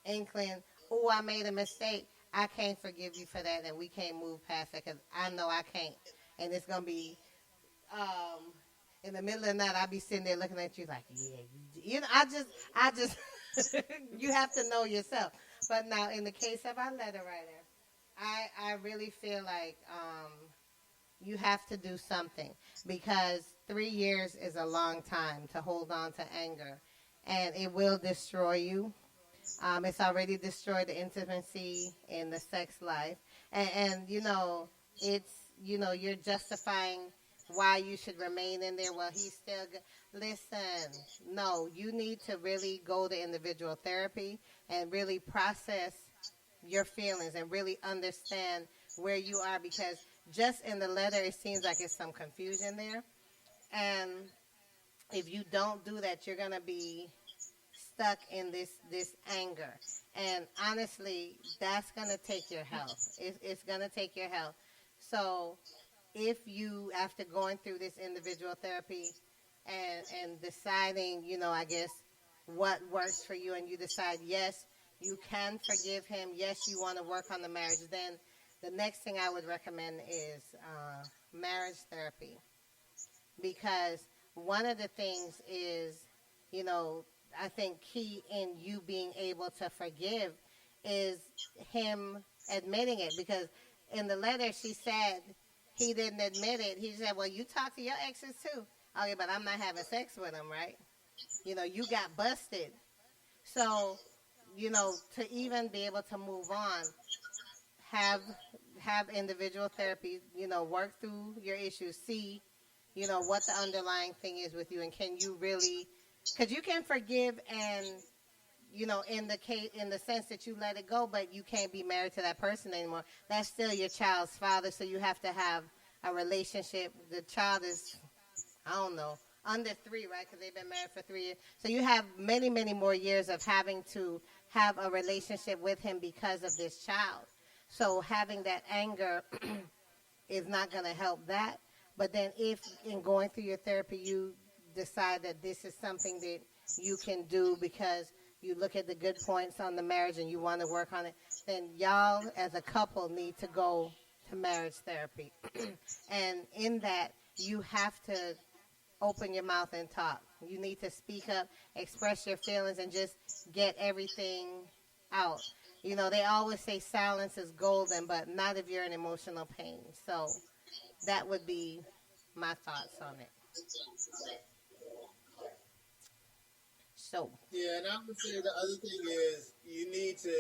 inkling, oh, I made a mistake, I can't forgive you for that, and we can't move past it because I know I can't. And it's gonna be in the middle of the night. I'll be sitting there looking at you like, yeah, you know. I just, you have to know yourself. But now, in the case of our letter writer, I really feel like you have to do something because 3 years is a long time to hold on to anger, and it will destroy you. It's already destroyed the intimacy in the sex life, and it's you're justifying why you should remain in there. Well, he's still good. Listen, no, you need to really go to individual therapy and really process your feelings and really understand where you are because just in the letter it seems like it's some confusion there, and if you don't do that, you're gonna be stuck in this anger. And honestly, that's gonna take your health. It's gonna take your health. So if you, after going through this individual therapy and deciding, I guess what works for you, and you decide yes, you can forgive him. Yes, you want to work on the marriage. Then the next thing I would recommend is marriage therapy because one of the things is, you know, I think key in you being able to forgive is him admitting it because in the letter she said he didn't admit it. He said, well, you talk to your exes too. Okay, but I'm not having sex with him, right? You got busted. So, to even be able to move on, have individual therapy, work through your issues, see, what the underlying thing is with you, and can you really, because you can forgive and, in the sense that you let it go, but you can't be married to that person anymore. That's still your child's father, so you have to have a relationship. The child is I don't know, under 3, right? Because they've been married for 3 years. So you have many, many more years of having to have a relationship with him because of this child. So having that anger is not going to help that. But then if in going through your therapy you decide that this is something that you can do because you look at the good points on the marriage and you want to work on it, then y'all as a couple need to go to marriage therapy. And in that, you have to open your mouth and talk. You need to speak up, express your feelings, and just get everything out. You know, they always say silence is golden, but not if you're in emotional pain. So that would be my thoughts on it. So, Yeah, and I would say the other thing is you need to.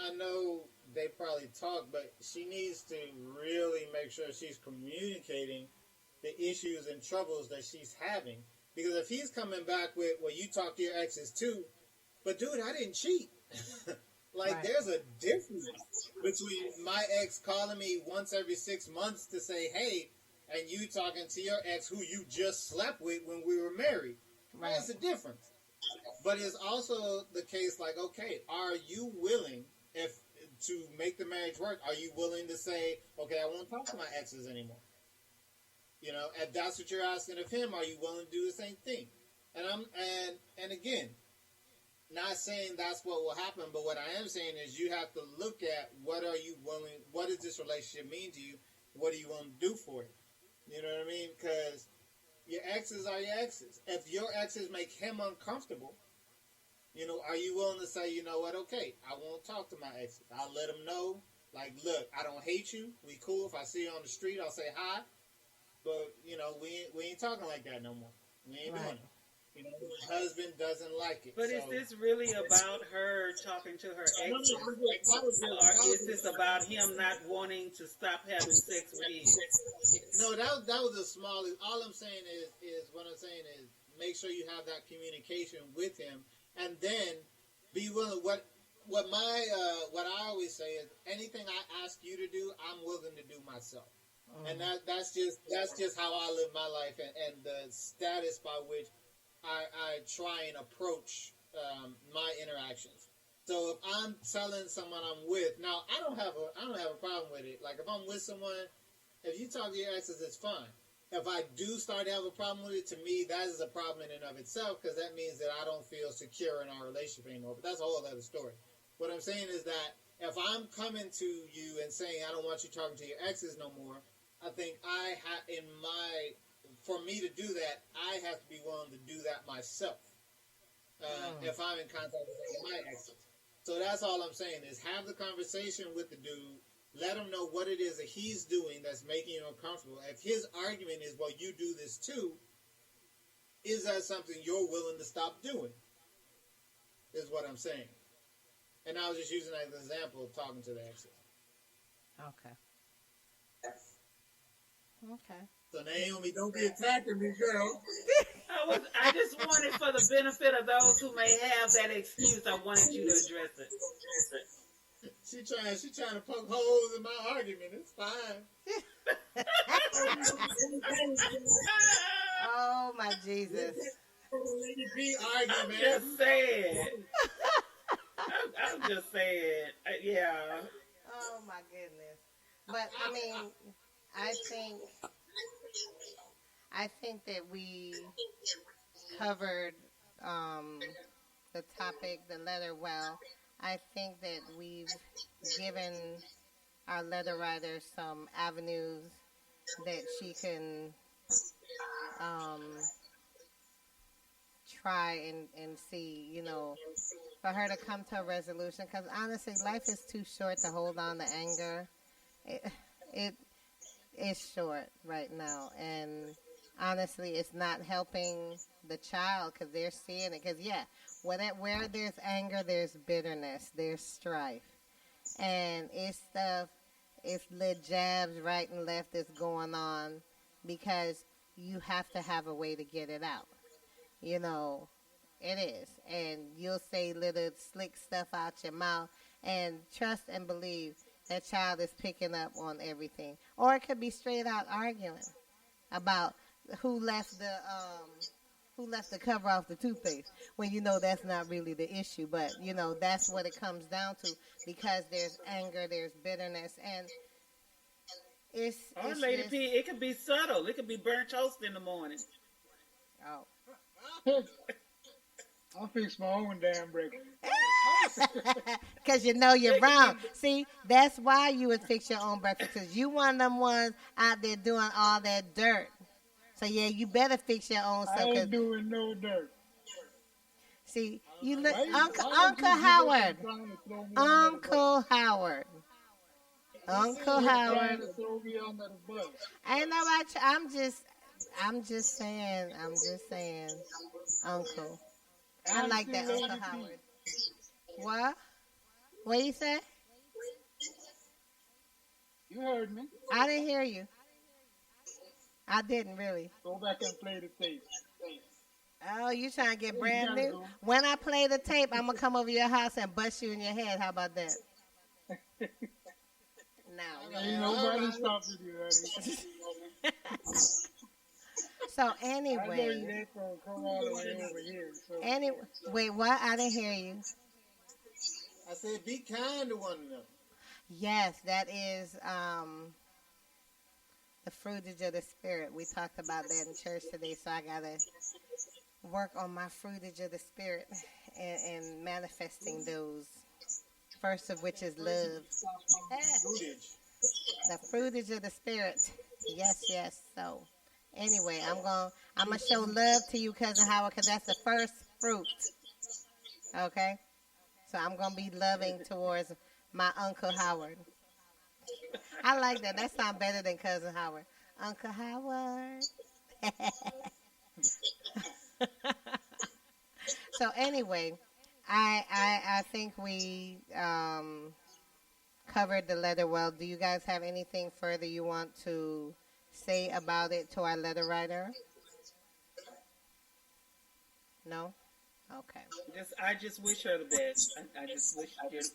I know they probably talk, but she needs to really make sure she's communicating the issues and troubles that she's having. Because if he's coming back with, well, you talk to your exes too, but dude, I didn't cheat. Like, right. there's a difference between my ex calling me once every 6 months to say, hey, and you talking to your ex who you just slept with when we were married. Right. That's a difference. But it's also the case, like, okay, are you willing, if to make the marriage work, are you willing to say, okay, I won't talk to my exes anymore? You know, if that's what you're asking of him, are you willing to do the same thing? And again, not saying that's what will happen, but what I am saying is you have to look at what are you willing, what does this relationship mean to you? What do you want to do for it? You know what I mean? Because your exes are your exes. If your exes make him uncomfortable, you know, are you willing to say, you know what, okay, I won't talk to my exes. I'll let them know, like, look, I don't hate you. We cool. If I see you on the street, I'll say hi. But, you know, we ain't talking like that no more. We ain't doing it. You know, my husband doesn't like it. But so. is this really about her talking to her exes? Or is this about him not wanting to stop having sex with his? No, that was a small. All I'm saying is what I'm saying is make sure you have that communication with him, and then be willing. What I always say is anything I ask you to do, I'm willing to do myself. And that's just how I live my life, and the status by which I try and approach my interactions. So if I'm telling someone I'm with, now I don't have a problem with it. Like if I'm with someone, if you talk to your exes, it's fine. If I do start to have a problem with it, to me that is a problem in and of itself, because that means that I don't feel secure in our relationship anymore. But that's a whole other story. What I'm saying is that if I'm coming to you and saying I don't want you talking to your exes no more, I think for me to do that, I have to be willing to do that myself. If I'm in contact with my exes. So that's all I'm saying is have the conversation with the dude. Let him know what it is that he's doing that's making him uncomfortable. If his argument is, well, you do this too, is that something you're willing to stop doing? Is what I'm saying. And I was just using that as an example of talking to the exes. Okay. Okay. So Naomi, don't be attacking me, girl. I just wanted, for the benefit of those who may have that excuse, I wanted you to address it. She trying to poke holes in my argument. It's fine. Oh my Jesus! I'm just saying. I'm just saying. Yeah. Oh my goodness! But I mean, I think that we covered the topic, the letter well. I think that we've given our letter writer some avenues that she can try and see, you know, for her to come to a resolution. Because honestly, life is too short to hold on to anger. It is short right now, and honestly, it's not helping the child because they're seeing it. Because where there's anger, there's bitterness, there's strife, and it's little jabs right and left that's going on because you have to have a way to get it out. You know, it is, and you'll say little slick stuff out your mouth, and trust and believe that child is picking up on everything. Or it could be straight out arguing about who left the cover off the toothpaste when you know that's not really the issue. But you know that's what it comes down to because there's anger, there's bitterness, and Or it's Lady just, P, it could be subtle. It could be burnt toast in the morning. oh. I'll fix my own damn breakfast. Because you know you're wrong. See, that's why you would fix your own breakfast. Because you one of them ones out there doing all that dirt. So, yeah, you better fix your own I stuff. ain't doing no dirt. See, you look, Why Uncle you keep Howard. trying to throw me under the bus? Uncle Howard. Uncle You're trying Howard. to throw me under the bus. Ain't nobody, I'm just saying, Uncle. I like that, Lady Uncle P. Howard. What? What you say? You heard me. I didn't hear you. I didn't really. Go back and play the tape. Oh, you trying to get You brand gotta new? go. When I play the tape, I'm going to come over your house and bust you in your head. How about that? No. Ain't nobody stopping you, honey. So I know you anyway. ain't gonna come all the way over here. So Wait, what? I didn't hear you. I said, be kind to one another. Yes, that is the fruitage of the spirit. We talked about that in church today, so I got to work on my fruitage of the spirit and manifesting those. First of which is love. Footage. The fruitage of the spirit. Yes, yes. So anyway, I'm gonna show love to you, Cousin Howard, because that's the first fruit. Okay? So I'm gonna be loving towards my Uncle Howard. I like that. That sounds better than Cousin Howard. Uncle Howard. So anyway, I think we covered the letter well. Do you guys have anything further you want to say about it to our letter writer? No? Okay. I just wish her the best. I just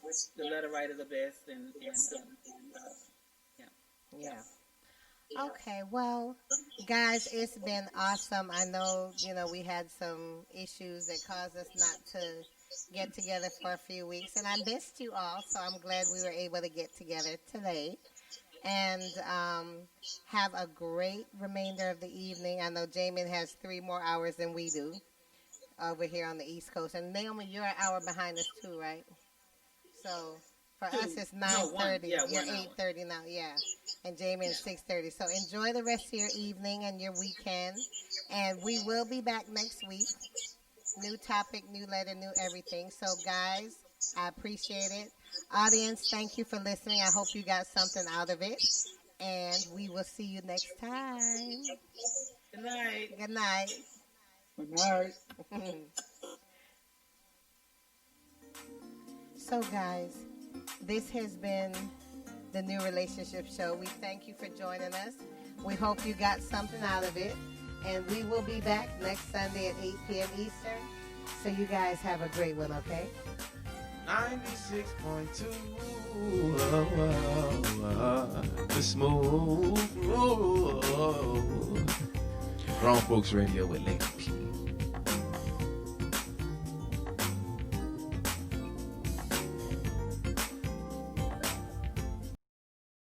wish the letter writer the best, and Yeah. Okay, well, guys, it's been awesome. I know, we had some issues that caused us not to get together for a few weeks, and I missed you all, so I'm glad we were able to get together today. And have a great remainder of the evening. I know Jamin has 3 more hours than we do over here on the East Coast. And Naomi, you're an hour behind us too, right? So for us, it's 9:30. You're 8:30 now, yeah. And Jamie is 6:30. So enjoy the rest of your evening and your weekend. And we will be back next week. New topic, new letter, new everything. So guys, I appreciate it. Audience, thank you for listening. I hope you got something out of it. And we will see you next time. Good night. Good night. Good night. So guys, this has been the New Relationship Show. We thank you for joining us. We hope you got something out of it. And we will be back next Sunday at 8 p.m. Eastern. So you guys have a great one, okay? 96.2 the smooth Grown Folks Radio with Lady